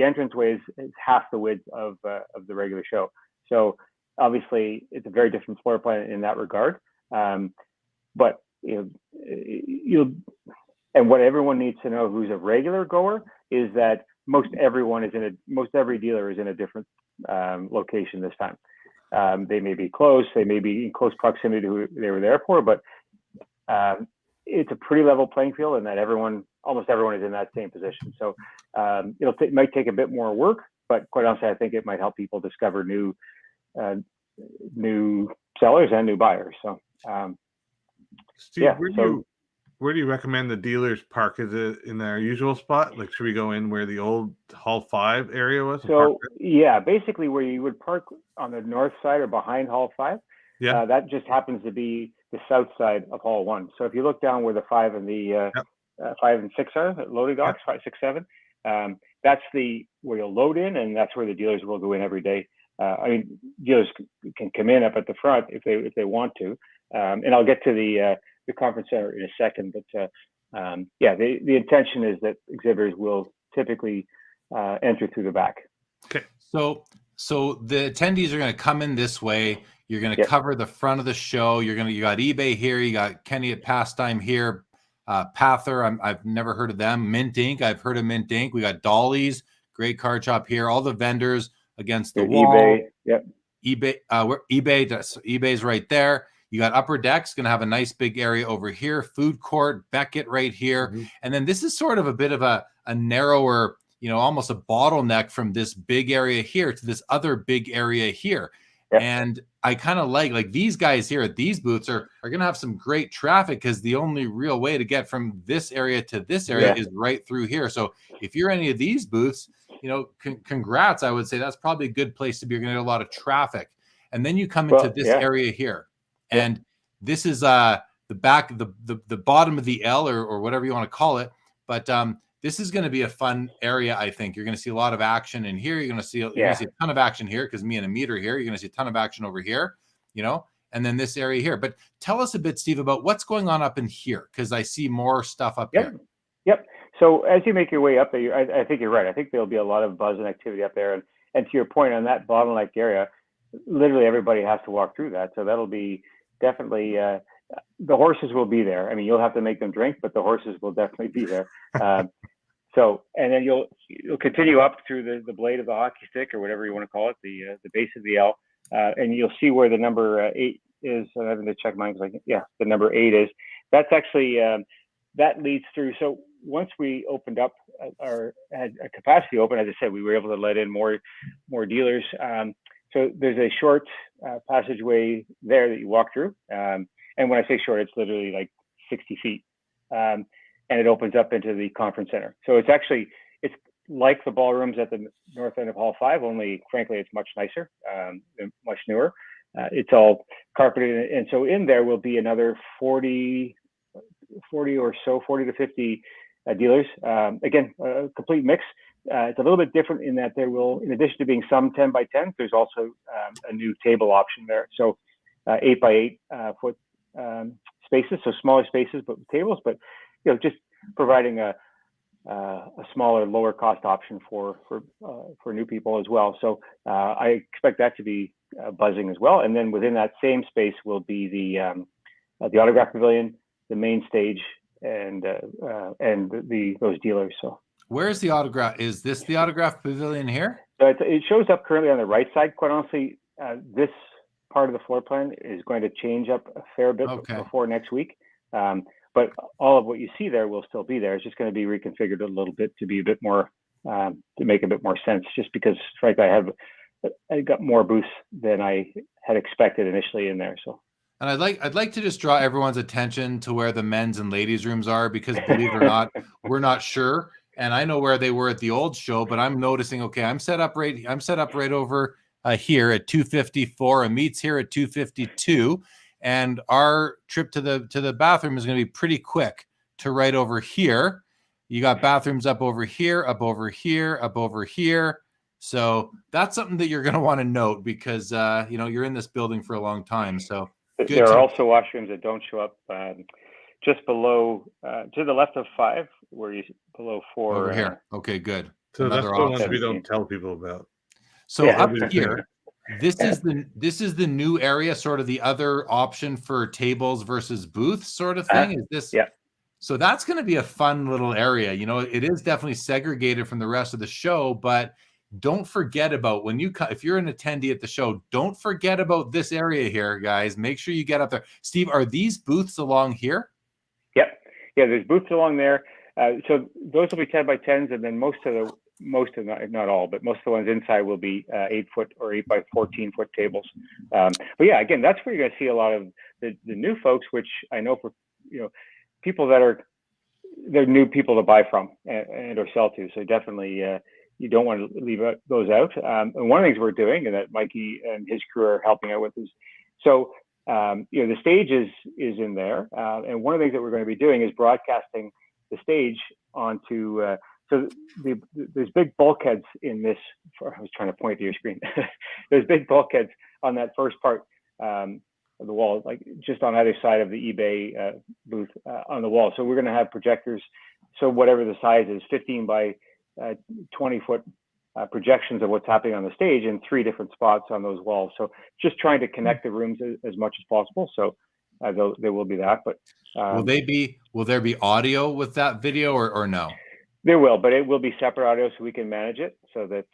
entranceway is half the width of the regular show. So obviously, it's a very different floor plan in that regard. But and what everyone needs to know who's a regular goer is that most every dealer is in a different location this time. They may be close, they may be in close proximity to who they were there for, but it's a pretty level playing field, and that almost everyone is in that same position. So it might take a bit more work, but quite honestly, I think it might help people discover new sellers and new buyers. So Steve, where do you recommend the dealers park? Is it in their usual spot? Like, should we go in where the old Hall 5 area was? So yeah, basically where you would park on the north side or behind Hall 5, Yeah. that just happens to be the south side of Hall 1. So if you look down where the 5 and the 5 and 6 are, loading docks, 5, 6, 7, that's where you'll load in, and that's where the dealers will go in every day. I mean, dealers can come in up at the front if they want to, and I'll get to the conference center in a second. But yeah, the intention is that exhibitors will typically enter through the back. Okay. So the attendees are going to come in this way. You're going to cover the front of the show. You got eBay here. You got Kenny at Pastime here. Pather, I've never heard of them. Mint Inc. I've heard of Mint Inc. We got Dolly's, great card shop here. All the vendors against the wall. eBay, yep. eBay's right there. You got Upper Deck's going to have a nice big area over here. Food court, Beckett right here. Mm-hmm. And then this is sort of a bit of a narrower, almost a bottleneck from this big area here to this other big area here. Yep. And I kind of like these guys here at these booths are going to have some great traffic because the only real way to get from this area to this area is right through here. So if you're any of these booths, congrats. I would say that's probably a good place to be. You're going to get a lot of traffic. And then you come into this area here. And this is the back, the bottom of the L or whatever you want to call it. But this is going to be a fun area, I think. You're going to see a lot of action in here. You're going to see a ton of action here because me and Ameet are here. You're going to see a ton of action over here, and then this area here. But tell us a bit, Steve, about what's going on up in here because I see more stuff up here. Yep. So as you make your way up there, I think you're right. I think there'll be a lot of buzz and activity up there. And to your point on that bottleneck area, literally everybody has to walk through that. So that'll be definitely the horses will be there. I mean, you'll have to make them drink, but the horses will definitely be there. So, and then you'll continue up through the blade of the hockey stick or whatever you want to call it, the base of the L, and you'll see where the number 8 is. I'm having to check mine because the number 8 is. That's actually that leads through. So once we opened up or had a capacity open, as I said, we were able to let in more dealers. So there's a short passageway there that you walk through. And when I say short, it's literally like 60 feet. And it opens up into the conference center. So it's like the ballrooms at the north end of Hall 5, only frankly, it's much nicer, much newer. It's all carpeted. And so in there will be another 40 to 50 dealers. Again, a complete mix. It's a little bit different in that there will, in addition to being some 10 by 10, there's also a new table option there. So 8 by 8 foot spaces, so smaller spaces, but with tables, but just providing a smaller, lower cost option for new people as well. So I expect that to be buzzing as well. And then within that same space will be the autograph pavilion, the main stage, and those dealers. So where's the autograph? Is this the autograph pavilion here? So it shows up currently on the right side. Quite honestly, this part of the floor plan is going to change up a fair bit before next week. But all of what you see there will still be there. It's just going to be reconfigured a little bit to be a bit more, to make a bit more sense, just because frankly, I got more booths than I had expected initially in there. So. And I'd like to just draw everyone's attention to where the men's and ladies rooms are, because believe it or not, we're not sure. And I know where they were at the old show, but I'm noticing, I'm set up right over here at 254. Ameet's here at 252. And our trip to the bathroom is going to be pretty quick to right over here. You got bathrooms up over here, up over here, up over here. So that's something that you're going to want to note because, you're in this building for a long time. So there are also washrooms that don't show up just below, to the left of 5, where you below 4. Over here. Okay, good. So another that's the ones we don't tell people about. So up here. This is the new area, sort of the other option for tables versus booths sort of thing. Is this? Yeah. So that's going to be a fun little area. It is definitely segregated from the rest of the show, but don't forget about if you're an attendee at the show, don't forget about this area here, guys. Make sure you get up there. Steve, are these booths along here? Yep. Yeah, there's booths along there. So those will be 10 by 10s, and then most of not all, but most of the ones inside will be 8 foot or 8 by 14 foot tables. But yeah, again, that's where you're going to see a lot of the new folks, which I know people that they're new people to buy from and or sell to. So definitely you don't want to leave those out. And one of the things we're doing, and that Mikey and his crew are helping out with, is so the stage is in there, and one of the things that we're going to be doing is broadcasting the stage onto. So there's big bulkheads in this. I was trying to point to your screen. There's big bulkheads on that first part of the wall, like just on either side of the eBay booth on the wall. So we're going to have projectors. So whatever the size is, 15 by 20-foot projections of what's happening on the stage in 3 different spots on those walls. So just trying to connect the rooms as much as possible. So there will be that. But will there be audio with that video or no? There will, but it will be separate audio so we can manage it so that,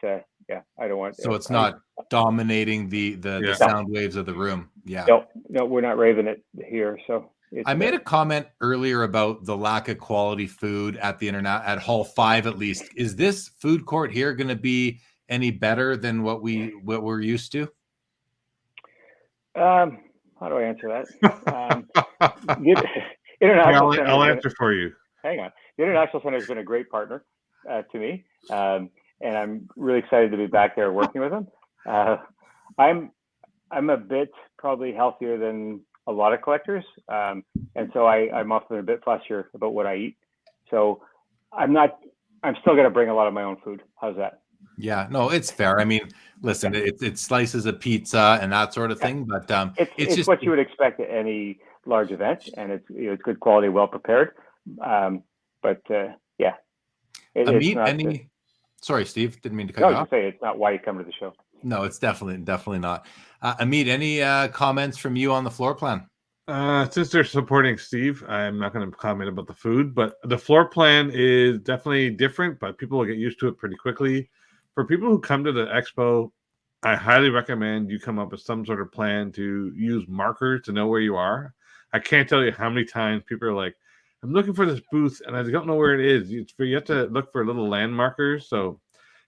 I don't want. So it's not dominating the sound waves of the room. Yeah. No, we're not raving it here. So I made a comment earlier about the lack of quality food at the internet at Hall 5, at least. Is this food court here going to be any better than what we're used to? How do I answer that? International I'll answer for you. Hang on. The International Center has been a great partner to me, and I'm really excited to be back there working with them. I'm a bit probably healthier than a lot of collectors, and so I'm often a bit fussier about what I eat. So I'm still going to bring a lot of my own food. How's that? Yeah, no, it's fair. I mean, listen, it's slices of pizza and that sort of thing, but it's just what you would expect at any large event, and it's good quality, well prepared. Ameet, sorry, Steve, didn't mean to cut you off. I was going to say, it's not why you come to the show. No, it's definitely not. Ameet, any comments from you on the floor plan? Since they're supporting Steve, I'm not going to comment about the food, but the floor plan is definitely different, but people will get used to it pretty quickly. For people who come to the expo, I highly recommend you come up with some sort of plan to use markers to know where you are. I can't tell you how many times people are like, I'm looking for this booth and I don't know where it is. You have to look for little land markers. So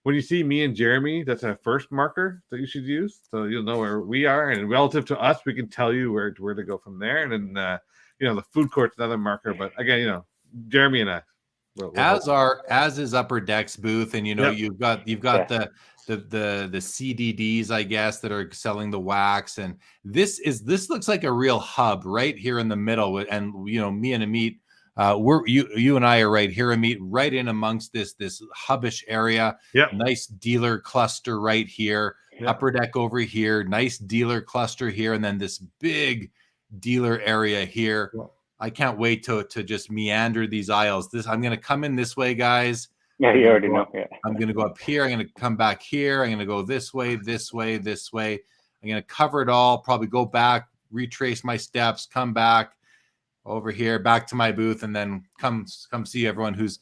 when you see me and Jeremy, that's our first marker that you should use. So you'll know where we are. And relative to us, we can tell you where to go from there. And then, the food court's another marker. But again, Jeremy and I. As is Upper Deck's booth. And, you've got the CDDs, I guess, that are selling the wax. And this looks like a real hub right here in the middle. And, me and Ameet, you and I are right here, Ameet, right in amongst this hubbish area. Yep. Nice dealer cluster right here. Yep. Upper Deck over here. Nice dealer cluster here, and then this big dealer area here. Yep. I can't wait to just meander these aisles. I'm going to come in this way, guys. Yeah, you already know. Yeah. I'm going to go up here. I'm going to come back here. I'm going to go this way, this way, this way. I'm going to cover it all. Probably go back, retrace my steps, come back over here, back to my booth, and then come see everyone who's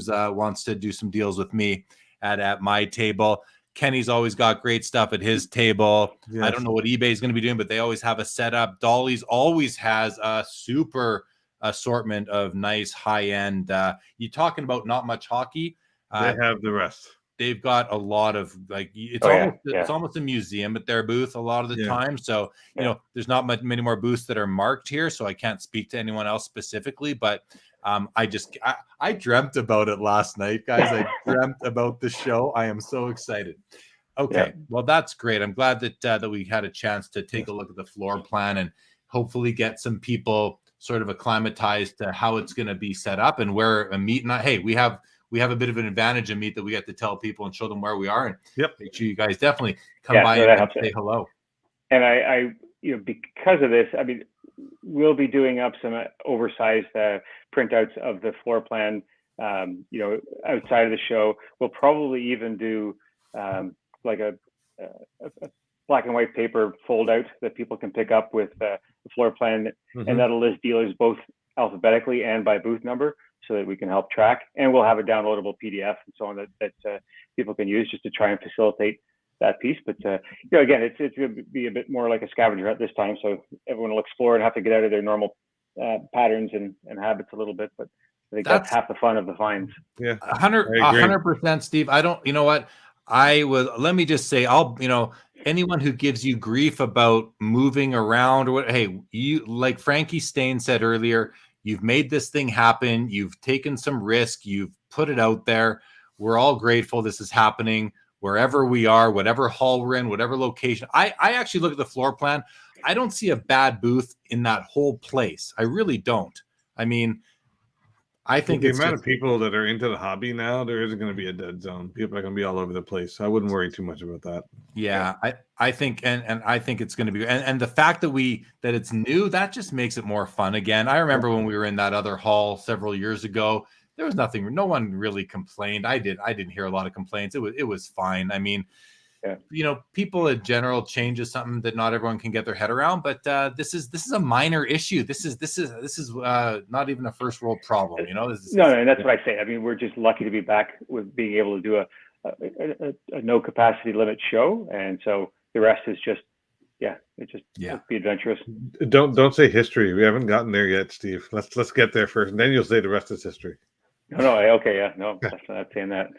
wants to do some deals with me at my table. Kenny's always got great stuff at his table. Yes. I don't know what eBay is going to be doing, but they always have a setup. Dolly's always has a super assortment of nice high-end. You talking about not much hockey? They have the rest. They've got a lot of it's almost a museum at their booth a lot of the time. So, there's not many more booths that are marked here. So I can't speak to anyone else specifically, but I dreamt about it last night, guys. I dreamt about the show. I am so excited. Okay. Yeah. Well, that's great. I'm glad that we had a chance to take a look at the floor plan and hopefully get some people sort of acclimatized to how it's going to be set up and where Ameet and I, we have a bit of an advantage, Ameet, that we get to tell people and show them where we are. And make sure you guys definitely come by and say hello. And I because of this, I mean, we'll be doing up some oversized printouts of the floor plan, outside of the show. We'll probably even do like a black and white paper fold out that people can pick up with the floor plan, and that'll list dealers both alphabetically and by booth number, so that we can help track. And we'll have a downloadable PDF and so on that people can use just to try and facilitate that piece. But again, it's going to be a bit more like a scavenger hunt this time, so everyone will explore and have to get out of their normal patterns and habits a little bit. But I think that's half the fun of the finds. Yeah, 100%, Steve. I don't. You know what? Let me just say, anyone who gives you grief about moving around, or what? Hey, you, like Frankie Stain said earlier, You've made this thing happen. You've taken some risk. You've put it out there. We're all grateful this is happening wherever we are, whatever hall we're in, whatever location. I actually look at the floor plan. I don't see a bad booth in that whole place. I really don't. I mean, I think the amount of people that are into the hobby now, there isn't going to be a dead zone. People are going to be all over the place. So I wouldn't worry too much about that. Yeah, I think and I think it's going to be and the fact that it's new, that just makes it more fun again. I remember when we were in that other hall several years ago, there was nothing, no one really complained. I didn't hear a lot of complaints. It was fine. I mean, people in general, change is something that not everyone can get their head around, but this is a minor issue. This is not even a first world problem. No, that's what I say. I mean, we're just lucky to be back with being able to do a no capacity limit show, and so the rest is just let's be adventurous. Don't say history. We haven't gotten there yet, Steve. Let's get there first, and then you'll say the rest is history. Okay, yeah, no, that's not saying that.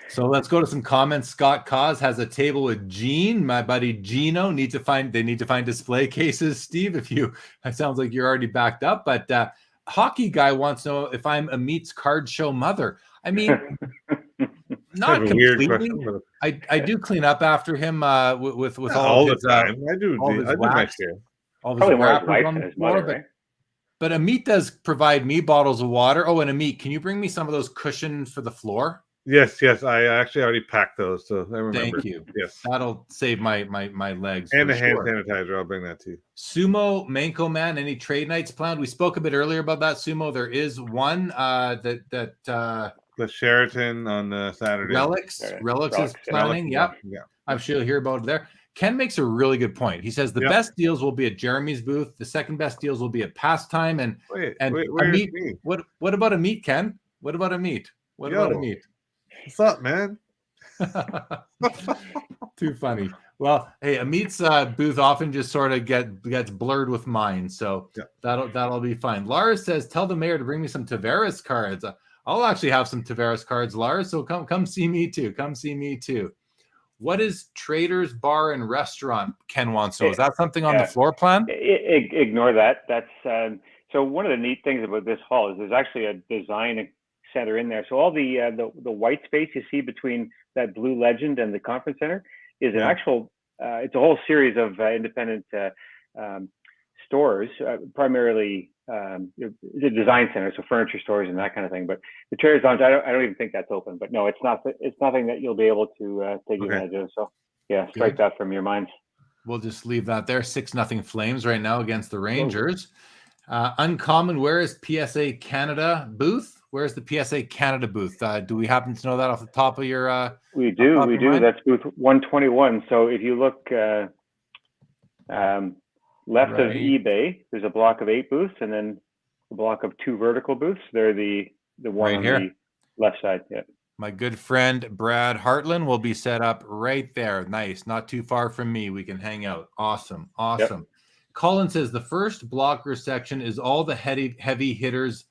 So let's go to some comments. Scott Cause has a table with Gene, my buddy Gino. They need to find display cases. Steve, it sounds like you're already backed up, but hockey guy wants to know if I'm Ameet's card show mother. I mean, not completely. I do clean up after him with all his, the time. I do my share. All his wrappers on the floor, right? But Ameet does provide me bottles of water. Oh, and Ameet, can you bring me some of those cushions for the floor? Yes. I actually already packed those, so I remember. Thank you. Yes, that'll save my legs. And the hand sanitizer, I'll bring that to you. Sumo Manco Man, any trade nights planned? We spoke a bit earlier about that, Sumo. There is one the Sheraton on Saturday. Relics is planning. Yeah, I'm sure you'll hear about it there. Ken makes a really good point. He says the best deals will be at Jeremy's booth. The second best deals will be at Pastime. And Ameet, what about Ameet, Ken? What about Ameet? What about Ameet? What's up, man? Too funny. Well, hey, Ameet's booth often just sort of gets blurred with mine, so that'll be fine. Lars says, "Tell the mayor to bring me some Tavares cards." I'll actually have some Tavares cards, Lars. So come see me too. Come see me too. What is Traders Bar and Restaurant? Ken wants to know. Is that something on the floor plan? Ignore that. That's so one of the neat things about this hall is there's actually a design center in there. So all the white space you see between that blue legend and the conference center is an actual. It's a whole series of independent stores, primarily the design center, so furniture stores and that kind of thing. But the Traders Lounge, I don't even think that's open. But no, it's not. It's nothing that you'll be able to take advantage of. So yeah, strike that from your minds. We'll just leave that there. 6-0 Flames right now against the Rangers. Uncommon. Where is PSA Canada booth? Where's the PSA Canada booth? Do we happen to know that off the top of your? We do. Mind? That's booth 121. So if you look left of eBay, there's a block of 8 booths, and then a block of 2 vertical booths. They're the one right on here. The left side. Yeah. My good friend Brad Hartland will be set up right there. Nice, not too far from me. We can hang out. Awesome. Yep. Colin says the first blocker section is all the heavy hitters.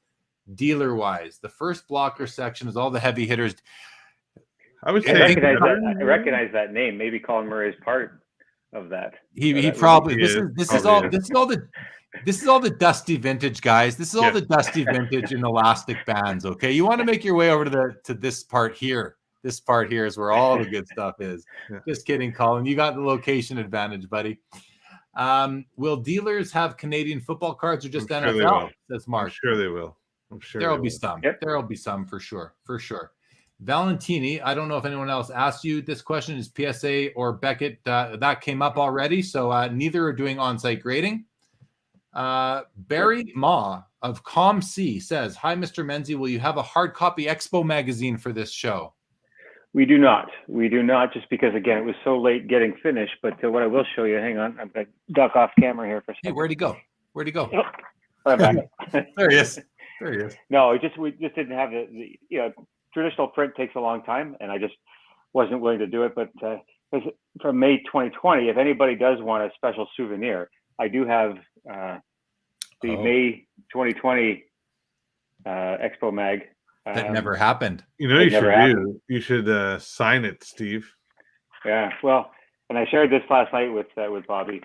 Dealer wise, the first blocker section is all the heavy hitters. I would say I recognize that name. Maybe Colin Murray is part of that. He probably this is all the dusty vintage guys. This is all the dusty vintage and elastic bands. Okay, you want to make your way over to this part here. This part here is where all the good stuff is. Just kidding, Colin. You got the location advantage, buddy. Will dealers have Canadian football cards or just NFL? Says Mark. I'm sure they will. I'm sure there'll be some. Yep. There'll be some for sure. Valentini, I don't know if anyone else asked you this question. Is PSA or Beckett? That came up already, so neither are doing on-site grading. Barry Ma of ComC says, "Hi, Mr. Menzie. Will you have a hard copy Expo magazine for this show?" We do not. Just because again it was so late getting finished. But what I will show you. Hang on, I'm going to duck off camera here for a second. Hey, where'd he go? Oh, I'm back. There he is. No, we just didn't have the traditional print takes a long time, and I just wasn't willing to do it. But from May 2020, if anybody does want a special souvenir, I do have the May 2020 Expo mag. That never happened. You should sign it, Steve. Yeah, well, and I shared this last night with Bobby,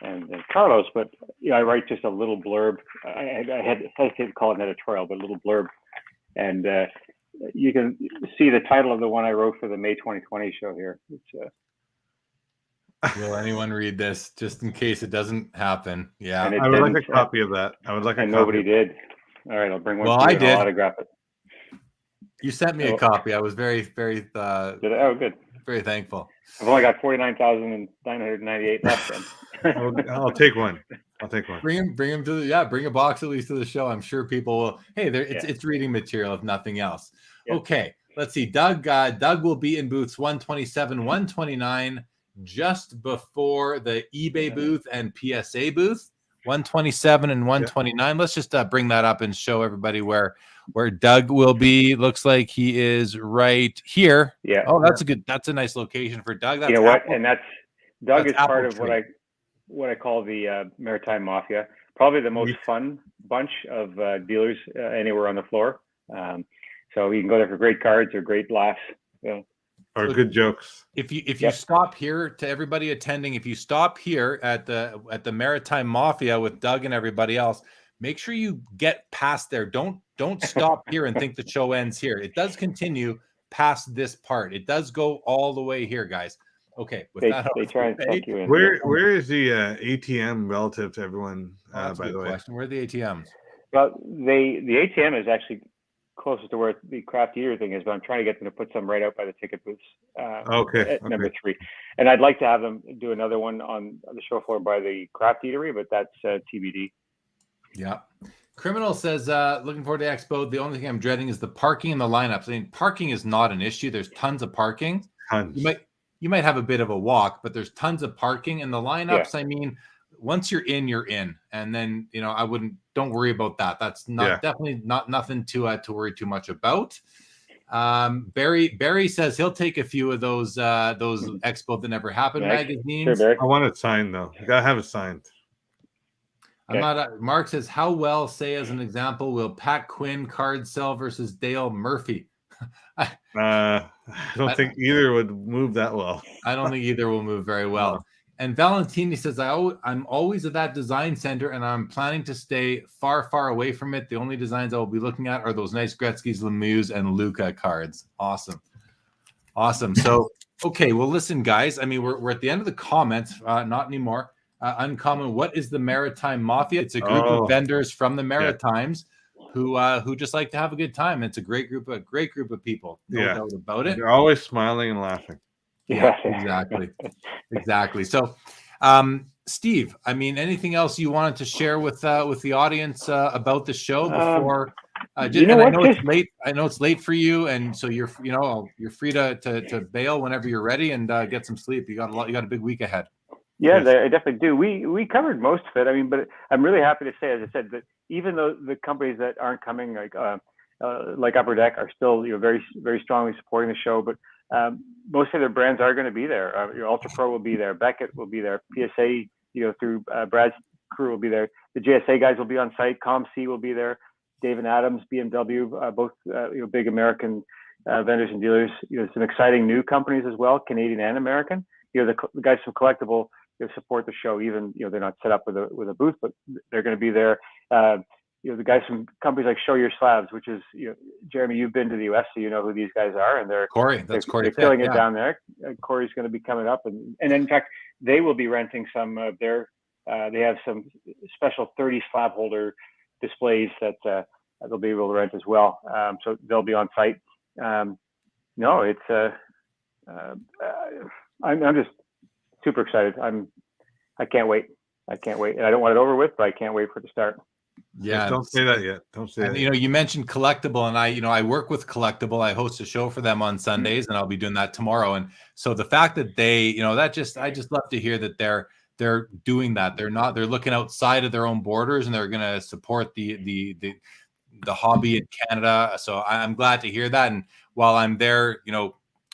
and Carlos, but I write just a little blurb. I had hesitated to call it an editorial, but a little blurb, and you can see the title of the one I wrote for the May 2020 show here. Will anyone read this, just in case it doesn't happen? Yeah, I would like a copy of that. I would like a and copy. nobody did. All right, I'll bring one. Well, to you I and did. I'll autograph it. You sent me a copy. I was very, very, Did I? Oh, good. very thankful. I've only got 49,998 left. Then. I'll take one. I'll take one. Bring him to the bring a box at least to the show. I'm sure people will. Hey, it's reading material if nothing else. Yeah. Okay, let's see. Doug will be in booths 127, 129, just before the eBay booth and PSA booth. 127 and 129. Yeah. Let's just bring that up and show everybody where Doug will be. Looks like he is right here. Yeah. Oh, that's a nice location for Doug. That's and Doug is part of what I call the Maritime Mafia. Probably the most fun bunch of dealers anywhere on the floor. So you can go there for great cards or great laughs. Yeah. Or good jokes. If you stop here, to everybody attending, if you stop here at the Maritime Mafia with Doug and everybody else, make sure you get past there. Don't stop here and think the show ends here. It does continue past this part. It does go all the way here, guys. Okay. They try and suck you in. Where is the ATM relative to everyone? By the way, question. Where are the ATMs? Well, the ATM is actually closest to where the craft eater thing is, but I'm trying to get them to put some right out by the ticket booths. At number 3, and I'd like to have them do another one on the show floor by the craft eatery, but that's TBD. Yeah. Criminal says, looking forward to Expo. The only thing I'm dreading is the parking and the lineups. I mean, parking is not an issue. There's tons of parking. Tons. You might have a bit of a walk, but there's tons of parking, and the lineups. Yeah. I mean, once you're in, you're in, and then don't worry about that. That's definitely not nothing to worry too much about. Barry says he'll take a few of those Expo that never happened magazines. Sure, I want it signed though. You gotta have it signed. Okay. Mark says, how well, say as an example, will Pat Quinn card sell versus Dale Murphy? I don't think either would move that well. I don't think either will move very well. No. And Valentini says, I'm always at that design center, and I'm planning to stay far, far away from it. The only designs I will be looking at are those nice Gretzky's, Lemieux, and Luca cards. Awesome. So, okay, well, listen, guys. I mean, we're at the end of the comments. Not anymore. Uncommon. What is the Maritime Mafia? It's a group of vendors from the Maritimes who just like to have a good time. It's a great group of people. No doubt about it. They're always smiling and laughing. Yeah, exactly. So, Steve, I mean, anything else you wanted to share with the audience about the show before? I know it's late. I know it's late for you, and so you're free to bail whenever you're ready and get some sleep. You got a big week ahead. Yeah, I definitely do. We covered most of it. I mean, but I'm really happy to say, as I said, that even though the companies that aren't coming, like Upper Deck, are still very, very strongly supporting the show, but most of their brands are going to be there. Your Ultra Pro will be there. Beckett will be there. PSA, through Brad's crew will be there. The JSA guys will be on site. ComC will be there. Dave and Adams, BMW, both big American vendors and dealers. Some exciting new companies as well, Canadian and American. The guys from Collectible support the show. Even they're not set up with a booth, but they're going to be there. The guys from companies like Show Your Slabs, which is Jeremy, you've been to the US, so you know who these guys are, and they're Corey. They're killing it down there. Corey's going to be coming up, and in fact they will be renting some of their. They have some special 30 slab holder displays that they'll be able to rent as well. So they'll be on site. I'm just super excited. I can't wait. And I don't want it over with, but I can't wait for it to start. Yeah, don't say that yet. Don't say that. You mentioned Collectible, and I work with Collectible. I host a show for them on Sundays, and I'll be doing that tomorrow. And so the fact that they, I just love to hear that they're doing that. They're looking outside of their own borders, and they're going to support the hobby in Canada. So I'm glad to hear that. And while I'm there,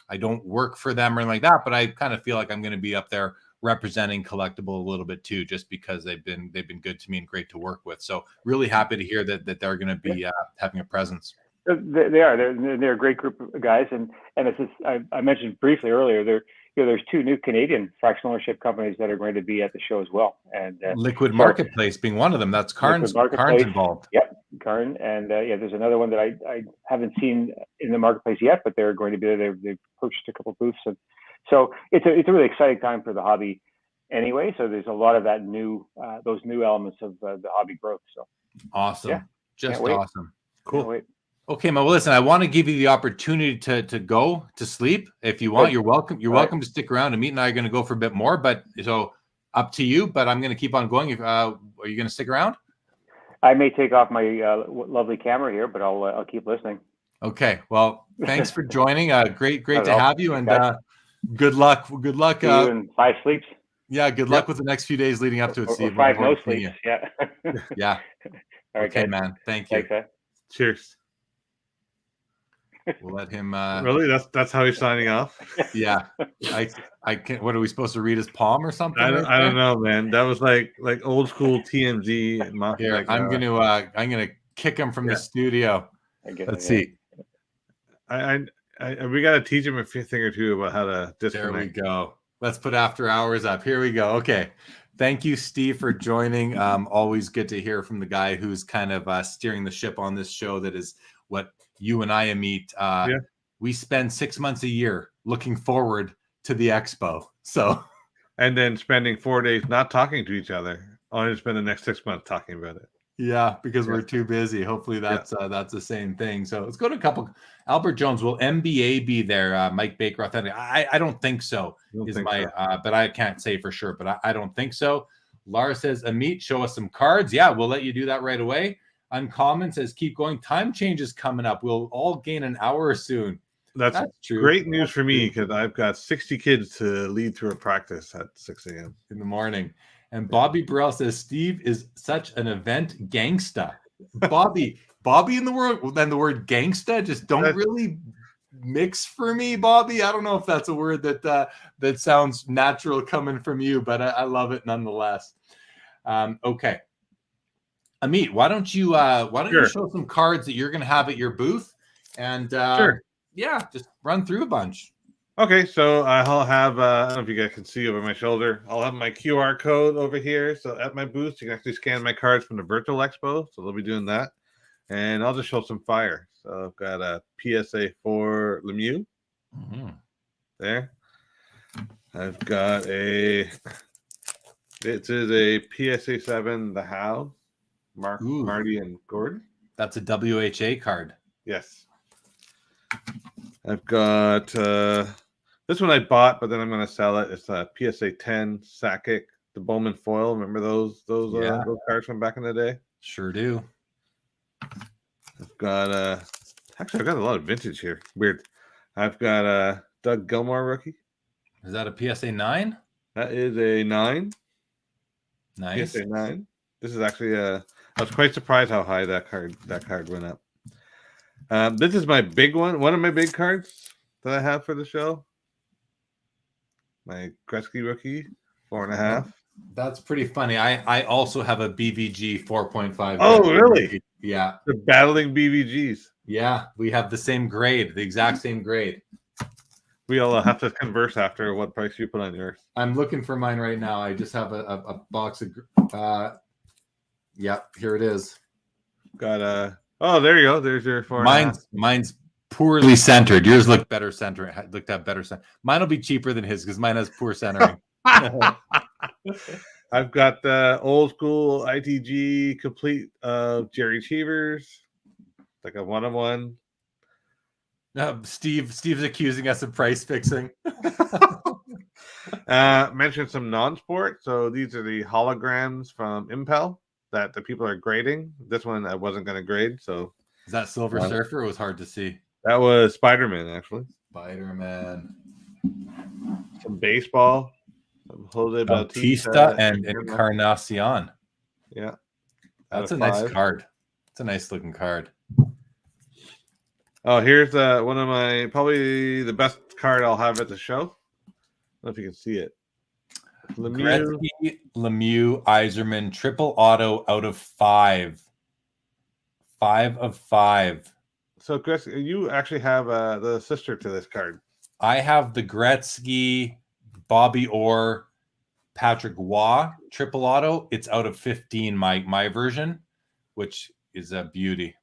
I don't work for them or anything like that, but I kind of feel like I'm going to be up there representing Collectible a little bit too, just because they've been good to me and great to work with. So really happy to hear that they're going to be having a presence. They are. They're a great group of guys, and it's just, I mentioned briefly earlier. there's 2 new Canadian fractional ownership companies that are going to be at the show as well. And Liquid Marketplace being one of them. That's Karn's involved. Yep, Karn. And there's another one that I haven't seen in the marketplace yet, but they're going to be there. They've purchased a couple of booths, and so it's a really exciting time for the hobby. Anyway, so there's a lot of that those new elements of the hobby growth. So awesome, yeah, just awesome, cool. Okay, well, listen, I want to give you the opportunity to go to sleep if you want. Good. You're welcome. You're welcome to stick around. Ameet and I are going to go for a bit more, but so up to you. But I'm going to keep on going. Are you going to stick around? I may take off my lovely camera here, but I'll keep listening. Okay. Well, thanks for joining. Great to have you, and good luck. Good luck. See you in 5 sleeps. Yeah. Good luck with the next few days leading up to it, Steve. Or 5 no sleeps. Yeah. Yeah. All right, okay, guys. man. Thank you. Thanks, Cheers. We'll let him. Really? That's how he's signing off? Yeah. I can't. What are we supposed to read his palm or something? I don't know, man. That was like old school TMZ. Here, I'm gonna kick him from the studio. Let's see. We got to teach him a thing or two about how to disconnect. There we go. Let's put after hours up. Here we go. Okay. Thank you, Steve, for joining. Always good to hear from the guy who's kind of steering the ship on this show. That is what you and I, Ameet, we spend 6 months a year looking forward to the expo. So, and then spending 4 days not talking to each other. Only to spend the next 6 months talking about it. Yeah, because we're too busy. Hopefully that's the same thing. So let's go to a couple. Albert Jones, will MBA be there? Mike Baker, authentic. I don't think so. But I can't say for sure. But I don't think so. Laura says, Ameet, show us some cards. Yeah, we'll let you do that right away. Uncommon says, keep going. Time change is coming up. We'll all gain an hour soon. That's true. Great news for me because I've got 60 kids to lead through a practice at 6 a.m. in the morning. And Bobby Burrell says, Steve is such an event gangsta. Bobby in the world, then the word gangsta just don't really mix for me, Bobby. I don't know if that's a word that sounds natural coming from you, but I love it nonetheless. Okay. Ameet, why don't you show some cards that you're going to have at your booth, and just run through a bunch. Okay, so I'll have I don't know if you guys can see over my shoulder. I'll have my QR code over here. So at my booth, you can actually scan my cards from the virtual expo. So they'll be doing that, and I'll just show some fire. So I've got a PSA 4 Lemieux there. I've got it is a PSA 7 The How. Marty and Gordon. That's a WHA card. Yes. I've got this one I bought, but then I'm going to sell it. It's a PSA 10 Sakic, the Bowman foil. Remember those cards from back in the day? Sure do. I've got actually I've got a lot of vintage here. Weird. I've got a Doug Gilmour rookie. Is that a PSA 9? That is a 9. Nice. PSA 9. This is actually I was quite surprised how high that card went up. This is my big one. One of my big cards that I have for the show. My Gretzky rookie, 4.5. That's pretty funny. I also have a BVG 4.5. Oh, really? Yeah. They're battling BVGs. Yeah, we have the same grade, the exact same grade. We all have to converse after what price you put on yours. I'm looking for mine right now. I just have a box of here it is. Got oh, there you go. There's your 4.5. Mine's poorly centered. Yours looked better centered. Looked at better center. Mine will be cheaper than his because mine has poor centering. I've got the old school ITG complete of Jerry Cheevers, like a 1-on-1. Steve's accusing us of price fixing. Mentioned some non-sport. So these are the holograms from Impel that the people are grading. This one I wasn't going to grade. So is that Silver Surfer? It was hard to see. That was Spider-Man, actually. Spider-Man. Some baseball. Some Jose Bautista and Encarnacion. Yeah. That's a nice card. It's a nice looking card. Oh, here's one of my probably the best card I'll have at the show. I don't know if you can see it. Gretzky, Lemieux, Yzerman, triple auto out of 5. 5 of 5. So, Chris, you actually have the sister to this card. I have the Gretzky Bobby Orr, Patrick Waugh triple auto. It's out of 15, my version, which is a beauty.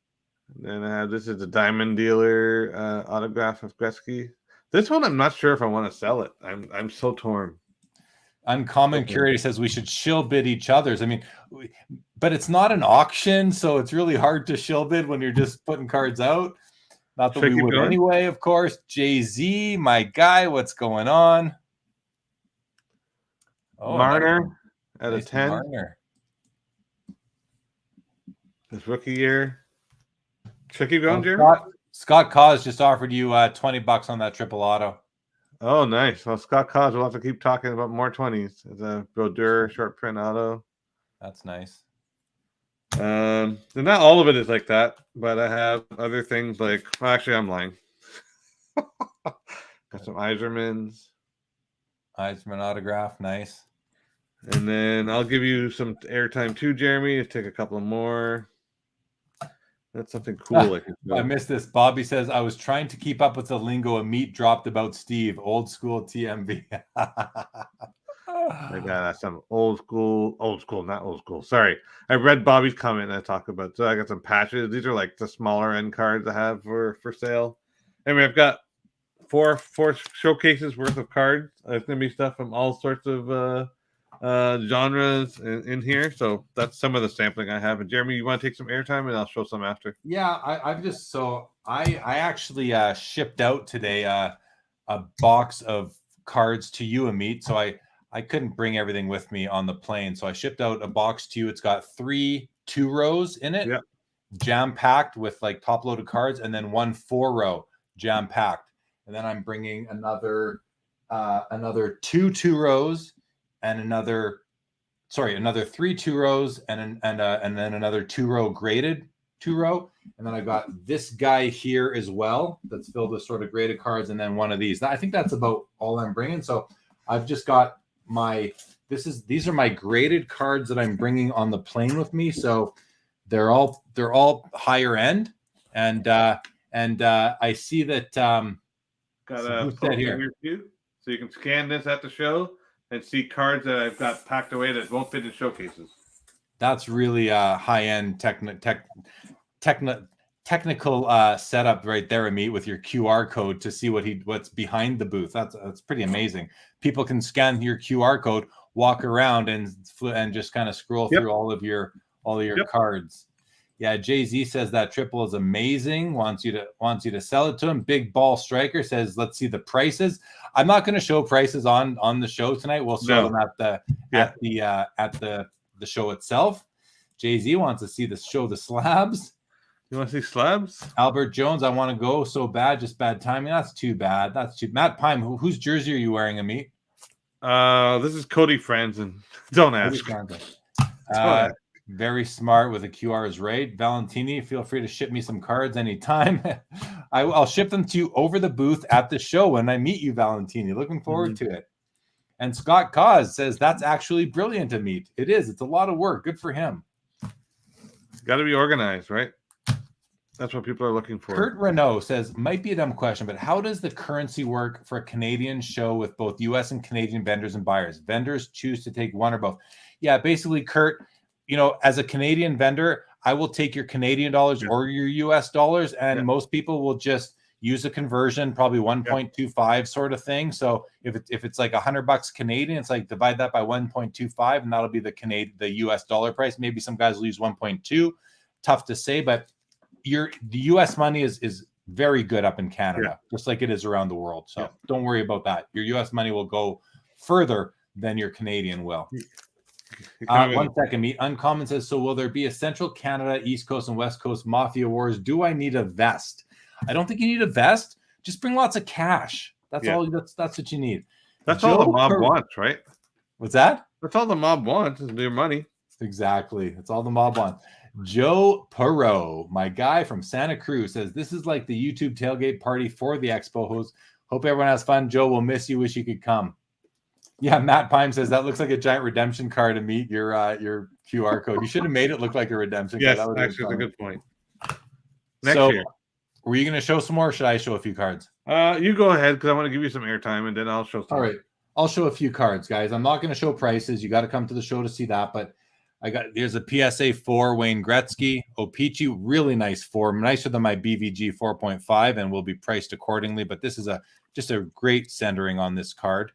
And then this is a diamond dealer autograph of Gretzky. This one, I'm not sure if I want to sell it. I'm so torn. Uncommon Curator says we should shill bid each other's. I mean, but it's not an auction, so it's really hard to shill bid when you're just putting cards out. Not that we would anyway, of course. Jay-Z, my guy, what's going on? Oh, Marner at nice a 10. Marner. His rookie year. Should I keep going, Jeremy? Scott Cause just offered you $20 on that triple auto. Oh, nice. Well, Scott Cause will have to keep talking about more 20s. It's a Brodeur short print auto. That's nice. And not all of it is like that, but I have other things like, well, actually, I'm lying. Got some Eisermans. Eiserman autograph, nice. And then I'll give you some airtime too, Jeremy. Take a couple more. That's something cool. I missed this. Bobby says, I was trying to keep up with the lingo Ameet dropped about Steve. Old school TMV. I got some old school, not old school. Sorry. I read Bobby's comment and I talked about, so I got some patches. These are like the smaller end cards I have for sale. Anyway, I've got four showcases worth of cards. There's going to be stuff from all sorts of genres in here. So that's some of the sampling I have. And Jeremy, you want to take some airtime and I'll show some after? Yeah, I actually shipped out today a box of cards to you, Ameet. So I couldn't bring everything with me on the plane. So I shipped out a box to you. It's got 3 2-rows in it, jam-packed with like top-loaded cards, and then 1 4-row jam-packed. And then I'm bringing another 2 2-rows and another 3 2-rows and then another 2-row graded 2-row. And then I got this guy here as well that's filled with sort of graded cards, and then one of these. I think that's about all I'm bringing. So I've just got these are my graded cards that I'm bringing on the plane with me. So they're all higher end, and I see that got a post here too, so you can scan this at the show and see cards that I've got packed away that won't fit in showcases. That's really high end technical setup right there, Ameet, with your QR code to see what's behind the booth. That's pretty amazing. People can scan your QR code, walk around, and just kind of scroll through all of your cards. Yeah, Jay-Z says that triple is amazing. Wants you to sell it to him. Big Ball Striker says, let's see the prices. I'm not going to show prices on the show tonight. We'll show them at the show itself. Jay-Z wants to see the slabs. You want to see slabs? Albert Jones, I want to go so bad, just bad timing. That's too bad. Matt Pime, whose jersey are you wearing, Ameet? This is Cody Franzen. Don't ask. Very smart with the QR's right. Valentini, feel free to ship me some cards anytime. I'll ship them to you over the booth at the show when I meet you, Valentini. Looking forward to it. And Scott Cause says that's actually brilliant, Ameet. It is. It's a lot of work. Good for him. Got to be organized, right? That's what people are looking for. Kurt Renault says, might be a dumb question, but how does the currency work for a Canadian show with both U.S. and Canadian vendors and buyers? Vendors choose to take one or both. Yeah, basically, Kurt, as a Canadian vendor, I will take your Canadian dollars or your U.S. dollars, and most people will just use a conversion, probably 1.25 sort of thing. So if it's like $100 Canadian, it's like divide that by 1.25, and that'll be the U.S. dollar price. Maybe some guys will use 1.2. Tough to say, but the U.S. money is very good up in Canada, just like it is around the world. So don't worry about that. Your U.S. money will go further than your Canadian will. 1 second, Meet. Uncommon says, so will there be a Central Canada, East Coast, and West Coast Mafia Wars? Do I need a vest? I don't think you need a vest. Just bring lots of cash. That's all. That's what you need. That's all the mob wants, right? What's that? That's all the mob wants is their money. Exactly. That's all the mob wants. Joe Perot, my guy from Santa Cruz, says this is like the YouTube tailgate party for the Expo host. Hope everyone has fun. Joe, we'll miss you. Wish you could come. Yeah, Matt Pime says that looks like a giant redemption card to meet your QR code. You should have made it look like a redemption card. Yes, actually, that's a good point. Next year. Were you going to show some more, or should I show a few cards? You go ahead, because I want to give you some airtime, and then I'll show some. All right. I'll show a few cards, guys. I'm not going to show prices. You got to come to the show to see that. But there's a PSA 4 Wayne Gretzky. O-Pee-Chee, really nice form, nicer than my BVG 4.5, and will be priced accordingly. But this is just a great centering on this card.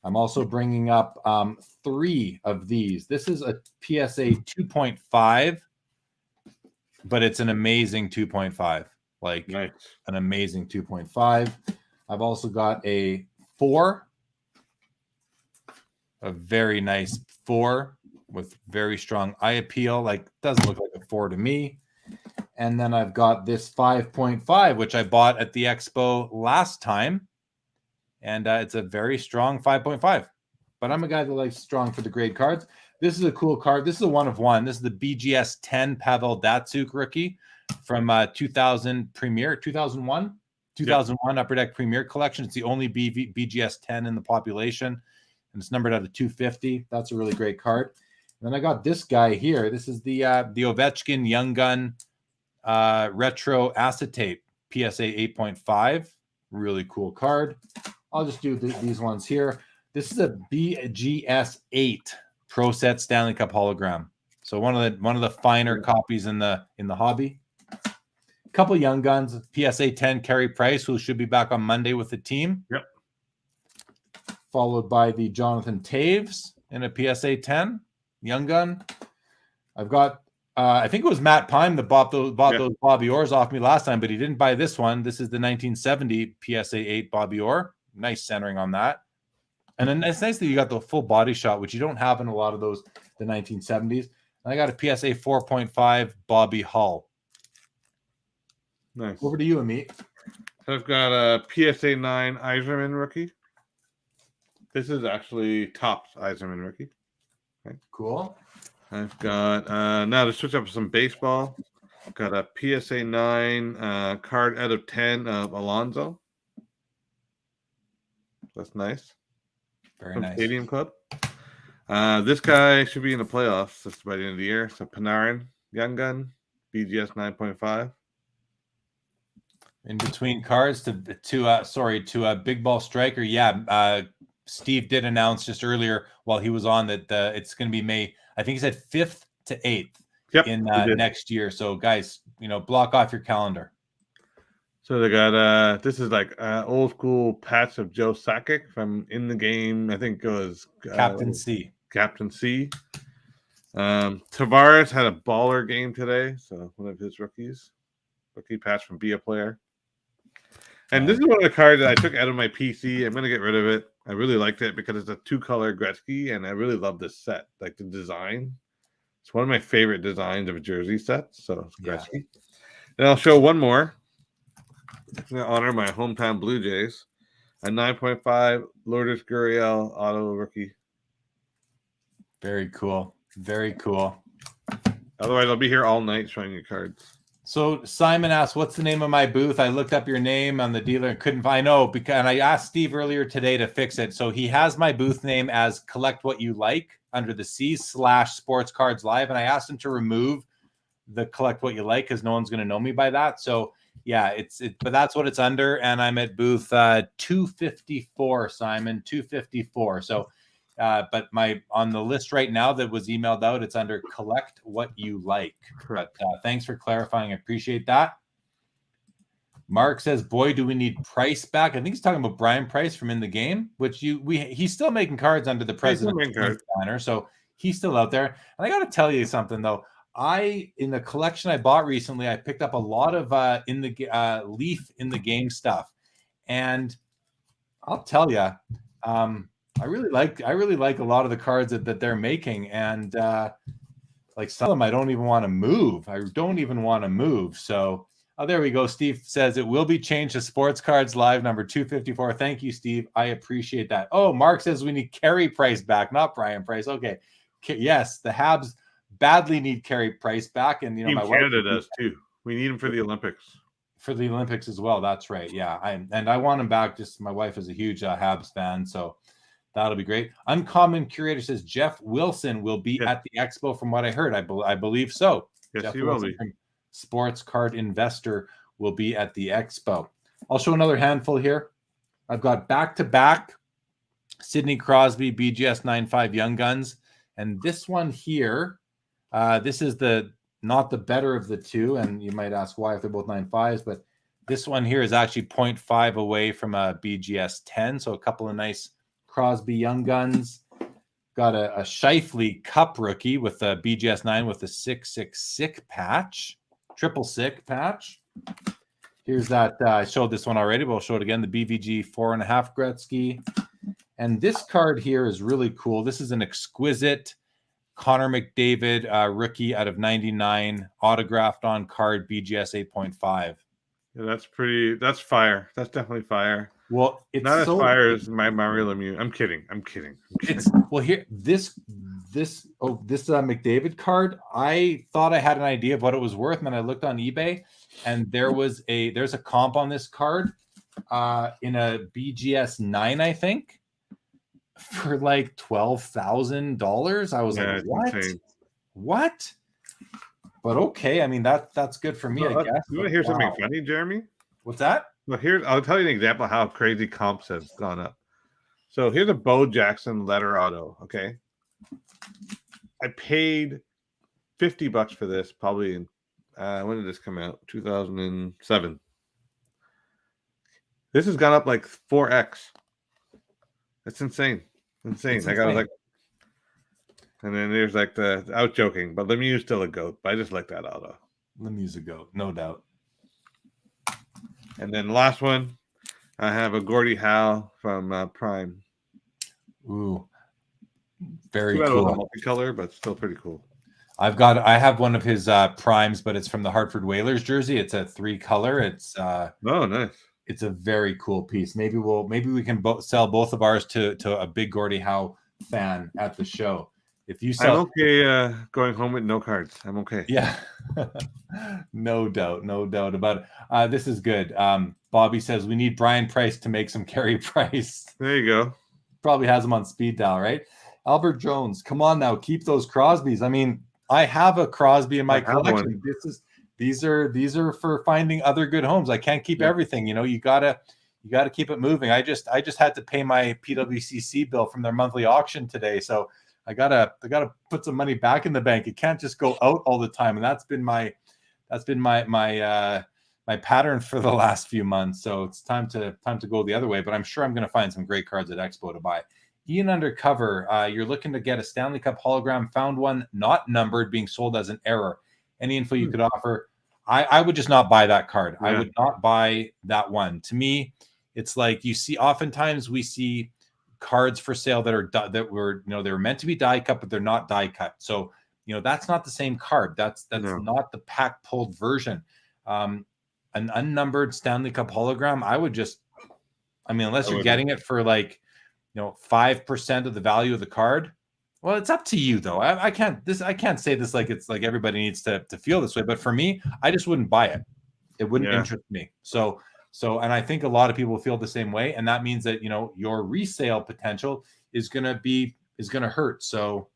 I'm also bringing up 3 of these. This is a PSA 2.5, but it's an amazing 2.5. Like Nice. an amazing 2.5. I've also got a 4, a very nice 4 with very strong eye appeal. Like, doesn't look like a 4 to me. And then I've got this 5.5, which I bought at the Expo last time. And it's a very strong 5.5. But I'm a guy that likes strong for the grade cards. This is a cool card. This is a 1 of 1. This is the BGS 10 Pavel Datsyuk rookie from 2000 Premier, 2001 Upper Deck Premier Collection. It's the only BGS 10 in the population, and it's numbered out of 250. That's a really great card. And then I got this guy here. This is the Ovechkin Young Gun Retro Acetate PSA 8.5. Really cool card. I'll just do these ones here. This is a BGS 8 Pro Set Stanley Cup Hologram. So one of the finer copies in the hobby. Couple young guns, PSA 10 Carey Price, who should be back on Monday with the team. Yep. Followed by the Jonathan Taves in a PSA 10 young gun. I've got, I think it was Matt Pime that bought those Bobby Orrs off me last time, but he didn't buy this one. This is the 1970 PSA 8 Bobby Orr. Nice centering on that. And then it's nice that you got the full body shot, which you don't have in a lot of those, the 1970s. And I got a PSA 4.5 Bobby Hull. Nice. Over to you, Ameet. So I've got a PSA 9 Yzerman rookie. This is actually Topps Yzerman rookie. Okay. Cool. I've got, now to switch up some baseball, I've got a PSA 9 card out of 10 of Alonso. That's nice. Very From nice. Stadium Club. This guy should be in the playoffs just by the end of the year. So Panarin, Young Gun, BGS 9.5. In between cards to Big Ball Striker. Yeah, Steve did announce just earlier while he was on that it's going to be May. I think he said 5th to 8th in next year. So guys, block off your calendar. So they got this is like old school patch of Joe Sakic from In the Game. I think it was Captain C. Captain C. Tavares had a baller game today. So one of his rookie patch from Be a Player. And this is one of the cards that I took out of my PC. I'm going to get rid of it. I really liked it because it's a 2-color Gretzky, and I really love this set. Like the design. It's one of my favorite designs of a jersey set. So it's Gretzky. Yeah. And I'll show one more. I'm going to honor my hometown Blue Jays. A 9.5 Lourdes Gurriel auto rookie. Very cool. Very cool. Otherwise, I'll be here all night showing you cards. So Simon asked, "What's the name of my booth?" I looked up your name on the dealer and couldn't find. I know because and I asked Steve earlier today to fix it. So he has my booth name as Collect What You Like under the C/Sports Cards Live, and I asked him to remove the Collect What You Like because no one's going to know me by that. So yeah, but that's what it's under, and I'm at booth 254, Simon, 254. So. But on the list right now that was emailed out, it's under Collect What You Like. But thanks for clarifying. I appreciate that. Mark says, "Boy, do we need Price back." I think he's talking about Brian Price from In the Game, which he's still making cards under the President's banner, so he's still out there. And I got to tell you something though. In the collection I bought recently, I picked up a lot of Leaf In the Game stuff, and I'll tell you. I really like a lot of the cards that they're making, and like some of them I don't even want to move. So there we go. Steve says it will be changed to Sports Cards Live number 254. Thank you, Steve. I appreciate that. Oh, Mark says we need Carey Price back, not Brian Price. Okay, yes, the Habs badly need Carey Price back, and my Canada does too. We need him for the Olympics. For the Olympics as well. That's right. Yeah, I want him back. Just my wife is a huge Habs fan, so. That'll be great. Uncommon Curator says Jeff Wilson will be at the Expo from what I heard. I believe so. Yes, Jeff he Wilson will be. Sports Card Investor will be at the Expo. I'll show another handful here. I've got back-to-back Sidney Crosby, BGS 95 Young Guns. And this one here, this is not the better of the two. And you might ask why if they're both 95s, but this one here is actually 0.5 away from a BGS 10. So a couple of nice Crosby Young Guns. Got a Scheifele Cup rookie with a BGS 9 with a 666 patch, triple sick patch. Here's that. I showed this one already, but I'll show it again. The BVG 4.5 Gretzky. And this card here is really cool. This is an exquisite Connor McDavid rookie out of 99, autographed on card, BGS 8.5. Yeah, that's fire. That's definitely fire. Well, it's not as fire as my Mario Lemieux. I'm kidding. It's well here. This McDavid card. I thought I had an idea of what it was worth, and then I looked on eBay, and there's a comp on this card, in a BGS 9, I think, for like $12,000. I was like, what? Insane. What? But okay, I mean that's good for me, I guess. You want to hear something funny, Jeremy? What's that? Well, I'll tell you an example of how crazy comps have gone up. So here's a Bo Jackson letter auto. Okay, I paid $50 for this. Probably in when did this come out? 2007. This has gone up like 4x. It's insane. I got like, and then there's like the out joking, but Lemieux's still a goat. But I just like that auto. Lemieux's a goat, no doubt. And then the last one, I have a Gordie Howe from Prime. Ooh, very cool. Multicolor, but still pretty cool. I have one of his primes, but it's from the Hartford Whalers jersey. It's a 3-color. It's oh, nice. It's a very cool piece. Maybe we can sell both of ours to a big Gordie Howe fan at the show. If you sell, I'm okay going home with no cards. I'm okay. Yeah, no doubt about it. This is good. Bobby says we need Brian Price to make some Carey Price. There you go. Probably has him on speed dial, right? Albert Jones, come on now, keep those Crosbys. I mean, I have a Crosby in my collection. These are for finding other good homes. I can't keep everything. You gotta keep it moving. I just had to pay my PWCC bill from their monthly auction today, so I gotta put some money back in the bank. It can't just go out all the time, and that's been my pattern for the last few months. So it's time to go the other way. But I'm sure I'm going to find some great cards at Expo to buy. Ian Undercover, you're looking to get a Stanley Cup hologram. Found one not numbered being sold as an error. Any info you could offer? I would just not buy that card. Yeah. I would not buy that one. To me, it's like oftentimes we see cards for sale that were meant to be die cut, but they're not die cut. So that's not the same card. That's not the pack pulled version. An unnumbered Stanley Cup hologram, I would just, unless you're getting it for 5% of the value of the card. Well, it's up to you though. I can't say this like it's like everybody needs to feel this way, but for me, I just wouldn't buy it. It wouldn't interest me. So, and I think a lot of people feel the same way. And that means that, your resale potential is going to hurt. So,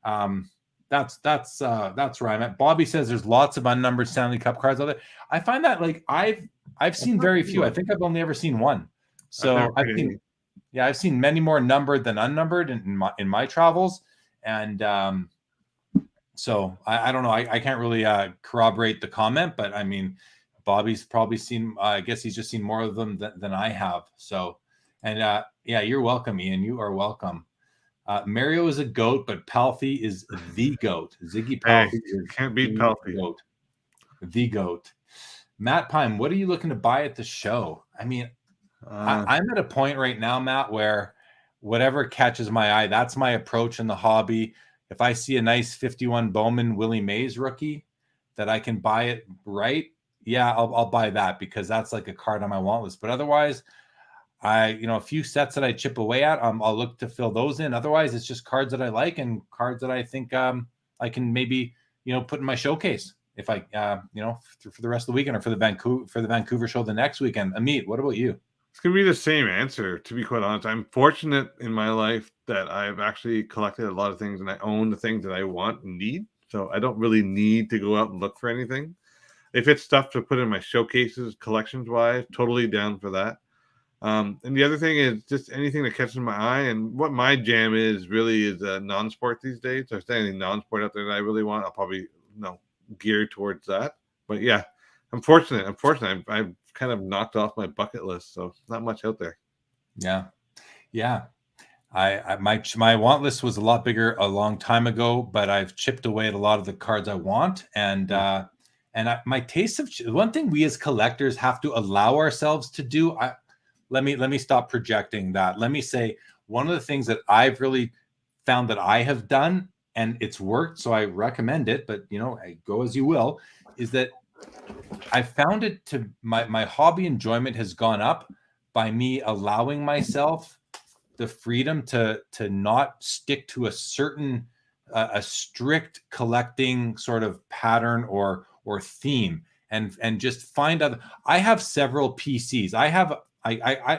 that's where I'm at. Bobby says there's lots of unnumbered Stanley Cup cards out there. I find that I've seen very few. I think I've only ever seen one. So I've seen many more numbered than unnumbered in my travels. And, so I don't know. I can't really corroborate the comment, but Bobby's probably seen, I guess he's just seen more of them than I have. So, and you're welcome, Ian. You are welcome. Mario is a GOAT, but Palffy is the GOAT. Ziggy Palffy can't beat Palffy. The GOAT. Matt Pine, what are you looking to buy at the show? I'm at a point right now, Matt, where whatever catches my eye, that's my approach in the hobby. If I see a nice 51 Bowman Willie Mays rookie that I can buy it right, I'll buy that because that's like a card on my want list. But otherwise, a few sets that I chip away at, I'll look to fill those in. Otherwise, it's just cards that I like and cards that I think I can maybe put in my showcase if I for the rest of the weekend or for the Vancouver show the next weekend. Ameet, what about you? It's going to be the same answer, to be quite honest. I'm fortunate in my life that I've actually collected a lot of things and I own the things that I want and need. So I don't really need to go out and look for anything. If it's stuff to put in my showcases, collections-wise, totally down for that. And the other thing is just anything that catches my eye. And what my jam is non-sport these days. So if there's anything non-sport out there that I really want, I'll probably gear towards that. But yeah, I'm fortunate. I've kind of knocked off my bucket list, so not much out there. Yeah. My want list was a lot bigger a long time ago, but I've chipped away at a lot of the cards I want, and my taste of one thing we as collectors have to allow ourselves to do. Let me stop projecting that. Let me say one of the things that I've really found that I have done, and it's worked, so I recommend it, but go as you will, is that I found it to my hobby enjoyment has gone up by me allowing myself the freedom to not stick to a certain a strict collecting sort of pattern or theme, and just find other. I have several PCs.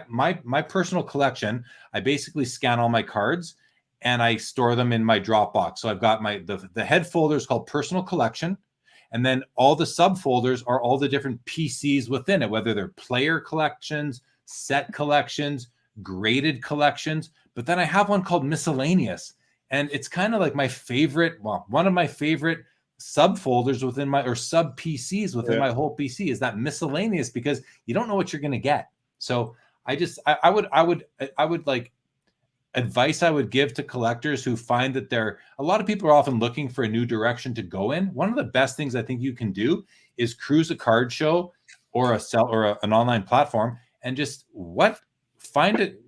My personal collection, I basically scan all my cards and I store them in my Dropbox. So I've got the head folder is called personal collection. And then all the subfolders are all the different PCs within it, whether they're player collections, set collections, graded collections. But then I have one called miscellaneous. And it's kind of like one of my favorite subfolders within or sub PCs within my whole PC is that miscellaneous, because you don't know what you're going to get. So I would like advice I would give to collectors who find that a lot of people are often looking for a new direction to go in. One of the best things I think you can do is cruise a card show or an online platform and just find it,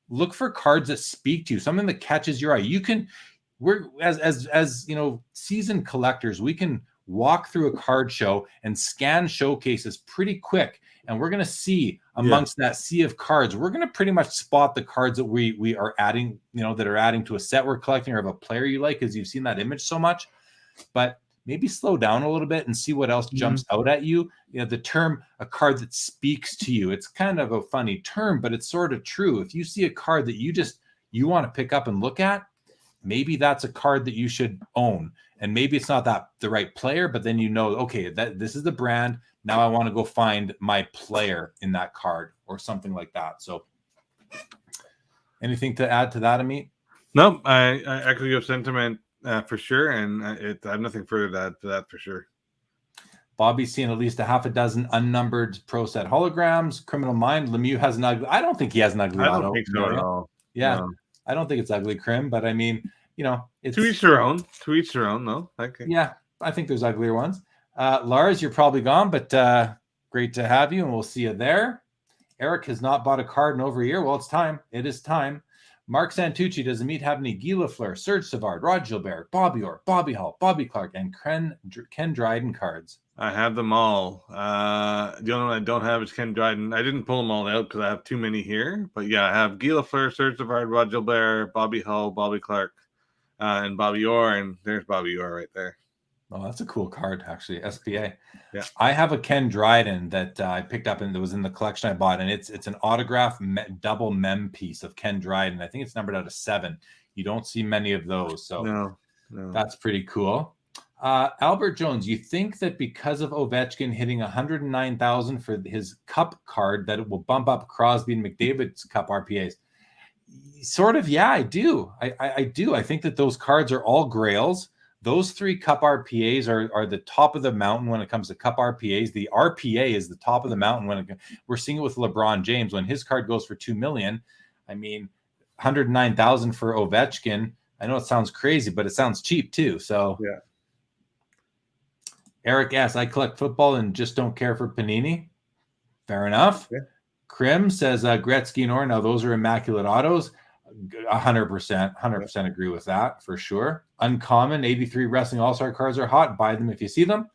look for cards that speak to you, something that catches your eye. We're as seasoned collectors, we can walk through a card show and scan showcases pretty quick, and we're going to see amongst that sea of cards, we're going to pretty much spot the cards that we are adding, that are adding to a set we're collecting or of a player you like, because you've seen that image so much. But maybe slow down a little bit and see what else jumps out at you. The term a card that speaks to you, it's kind of a funny term, but it's sort of true. If you see a card that you want to pick up and look at, maybe that's a card that you should own. And maybe it's not the right player, but then okay, this is the brand. Now I want to go find my player in that card or something like that. So anything to add to that, Ameet? No, I echo your sentiment for sure. And I have nothing further to add to that for sure. Bobby's seen at least a half a dozen unnumbered pro set holograms. Criminal Mind, Lemieux has an ugly. I don't think he has an ugly. I don't think so at all. Yeah. No. I don't think it's ugly, Crim, but I mean, it's to each their own. To each their own, though. Okay. Yeah, I think there's uglier ones. Lars, you're probably gone, but great to have you, and we'll see you there. Eric has not bought a card in over a year. Well, it's time. It is time. Mark Santucci, does Ameet have any Guy Lafleur, Serge Savard, Rod Gilbert, Bobby Orr, Bobby Hull, Bobby Clark, and Ken Dryden cards? I have them all. The only one I don't have is Ken Dryden. I didn't pull them all out because I have too many here. But yeah, I have Guy Lafleur, Serge Savard, Rod Gilbert, Bobby Hull, Bobby Clark, and Bobby Orr. And there's Bobby Orr right there. Oh, that's a cool card, actually. SPA. Yeah. I have a Ken Dryden that I picked up and it was in the collection I bought, and it's an autograph double mem piece of Ken Dryden. I think it's numbered out of 7. You don't see many of those, so no. That's pretty cool. Albert Jones, you think that because of Ovechkin hitting 109,000 for his cup card, that it will bump up Crosby and McDavid's cup RPAs? Sort of, yeah, I do. I do. I think that those cards are all grails. Those 3 cup RPAs are the top of the mountain when it comes to cup RPAs. The RPA is the top of the mountain we're seeing it with LeBron James. When his card goes for $2 million, I mean, 109,000 for Ovechkin. I know it sounds crazy, but it sounds cheap too. So yeah. Eric S., I collect football and just don't care for Panini. Fair enough. Yeah. Krim says Gretzky and Orr. Now those are immaculate autos. 100% agree with that for sure. Uncommon 83 Wrestling All-Star cards are hot. Buy them if you see them.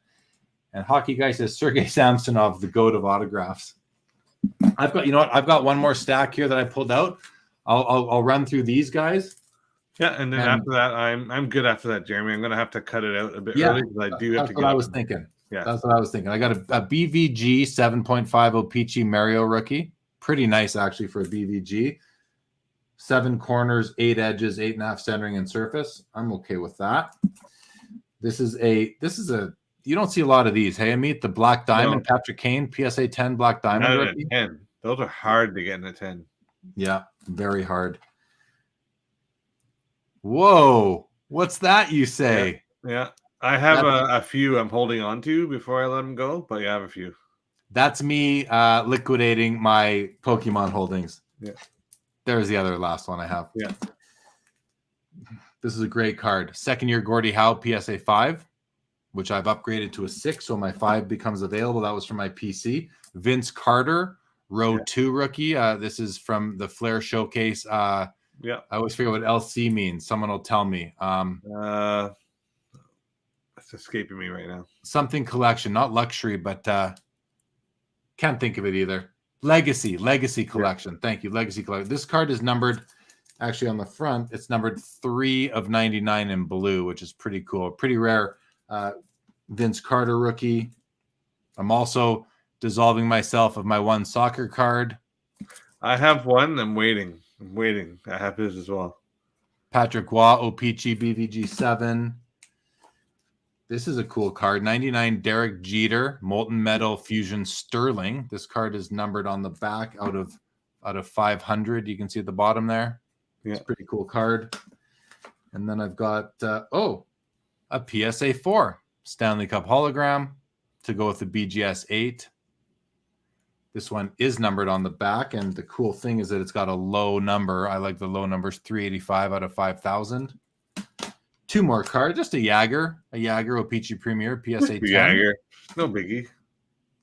And Hockey Guy says Sergei Samsonov, the goat of autographs. I've got one more stack here that I pulled out. I'll run through these guys. Yeah, and then after that, I'm good after that, Jeremy. I'm gonna have to cut it out a bit early because I do have to. That's what I was thinking. Yeah, that's what I was thinking. I got a BVG 7.5 Opeachy Mario rookie. Pretty nice actually for a BVG. 7 corners, 8 edges, 8.5 centering and surface. I'm okay with that. This is a you don't see a lot of these. Hey, Ameet, the Black Diamond, Patrick Kane, PSA 10 Black Diamond rookie. 10. Those are hard to get in a 10. Yeah, very hard. Whoa, what's that you say? Yeah. I have a few I'm holding on to before I let them go, but I have a few. That's me liquidating my Pokemon holdings. Yeah. There's the other last one I have. Yeah. This is a great card. Second year Gordie Howe PSA 5, which I've upgraded to a 6, so my 5 becomes available. That was from my PC. Vince Carter, row 2 rookie. This is from the Flair Showcase. I always forget what LC means. Someone will tell me. It's escaping me right now. Something collection, not luxury, but can't think of it either. Legacy collection. Yeah. Thank you, Legacy collection. This card is numbered, actually on the front, it's numbered 3 of 99 in blue, which is pretty cool. Pretty rare Vince Carter rookie. I'm also dissolving myself of my one soccer card. I have one. I'm waiting. I have his as well. Patrick Waugh, O-Pee-Chee, BVG 7. This is a cool card. 99 Derek Jeter, Molten Metal Fusion Sterling. This card is numbered on the back out of 500. You can see at the bottom there. Yeah. It's a pretty cool card. And then I've got, a PSA 4 Stanley Cup Hologram to go with the BGS 8. This one is numbered on the back, and the cool thing is that it's got a low number. I like the low numbers, 385 out of 5,000. 2 more cards, just a Jagger O-Pee-Chee Premier PSA 10. Jagger, no biggie.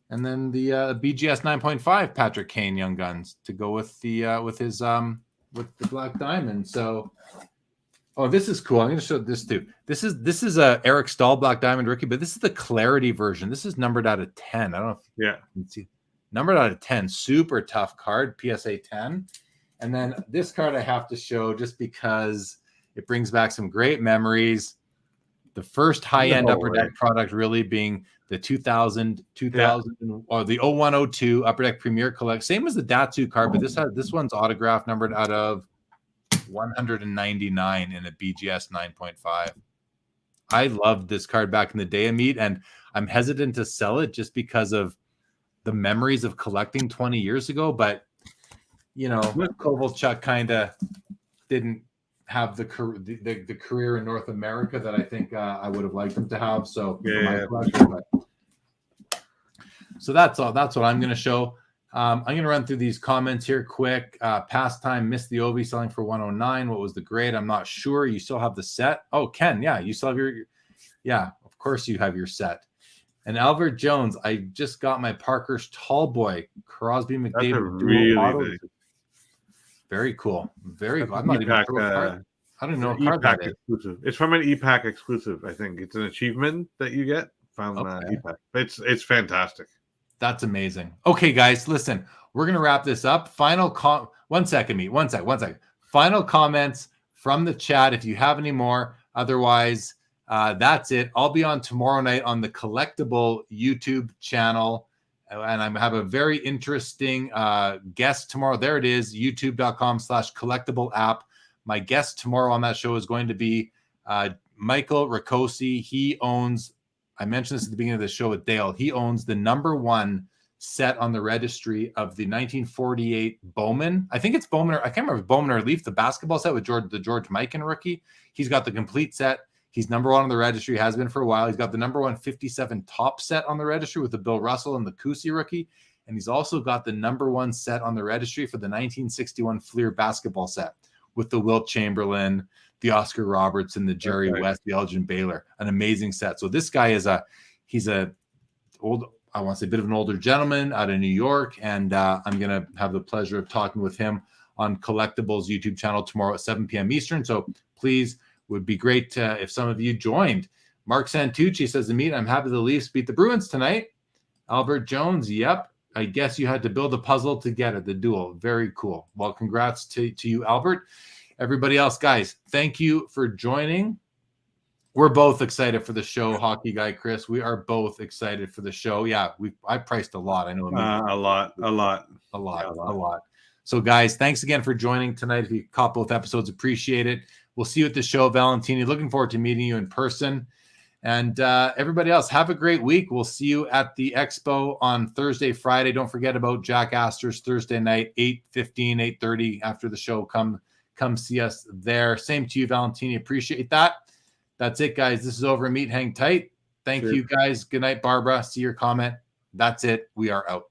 And then the BGS 9.5 Patrick Kane Young Guns to go with the with the Black Diamond. So, this is cool. I'm going to show this too. This is a Eric Stahl Black Diamond rookie, but this is the Clarity version. This is numbered out of 10. I don't know if you can see. Numbered out of 10. Super tough card, PSA 10. And then this card I have to show just because it brings back some great memories. The first high-end Upper Deck product really being the 2000 or the 0102 Upper Deck Premier Collect. Same as the Datsu card, but this one's autographed, numbered out of 199 in a BGS 9.5. I loved this card back in the day, Ameet, and I'm hesitant to sell it just because of the memories of collecting 20 years ago. But, Kovalchuk kind of didn't have the career in North America that I think I would have liked him to have. So so that's all. That's what I'm going to show. I'm going to run through these comments here quick. Pastime missed the Ovi selling for 109. What was the grade? I'm not sure. You still have the set. Oh, Ken, you still have of course you have your set. And Albert Jones, I just got my Parker's Tall Boy Crosby McDavid really very cool. Very cool. I'm not even sure I don't know what card that is. Exclusive. It's from an EPAC exclusive, I think. It's an achievement that you get from EPAC. It's fantastic. That's amazing. Okay, guys, listen. We're going to wrap this up. One second, Meet. One second. Final comments from the chat if you have any more. Otherwise, that's it. I'll be on tomorrow night on the Collectible YouTube channel. And I have a very interesting guest tomorrow. There it is, youtube.com/collectible app. My guest tomorrow on that show is going to be Michael Ricosi. He owns, I mentioned this at the beginning of the show with Dale, he owns the #1 set on the registry of the 1948 Bowman. I think it's Bowman, I can't remember if Bowman or Leaf, the basketball set with the George Mikan rookie. He's got the complete set. He's #1 on the registry, has been for a while. He's got the #1 57 top set on the registry with the Bill Russell and the Kusi rookie. And he's also got the #1 set on the registry for the 1961 Fleer basketball set with the Wilt Chamberlain, the Oscar Robertson, the Jerry West, the Elgin Baylor. An amazing set. So this guy is he's a old, I want to say a bit of an older gentleman out of New York. And I'm going to have the pleasure of talking with him on Collectibles YouTube channel tomorrow at 7 p.m. Eastern. So please, would be great if some of you joined. Mark Santucci says, Ameet, I'm happy the Leafs beat the Bruins tonight. Albert Jones, yep. I guess you had to build a puzzle to get it, the duel. Very cool. Well, congrats to you, Albert. Everybody else, guys, thank you for joining. We're both excited for the show, Hockey Guy Chris. We are both excited for the show. Yeah, I priced a lot. I know a lot. So, guys, thanks again for joining tonight. If you caught both episodes, appreciate it. We'll see you at the show, Valentini. Looking forward to meeting you in person. And everybody else, have a great week. We'll see you at the Expo on Thursday, Friday. Don't forget about Jack Astor's Thursday night, 8:15, 8:30 after the show. Come see us there. Same to you, Valentini. Appreciate that. That's it, guys. This is over. Meet Hang Tight. Thank you, guys. Good night, Barbara. See your comment. That's it. We are out.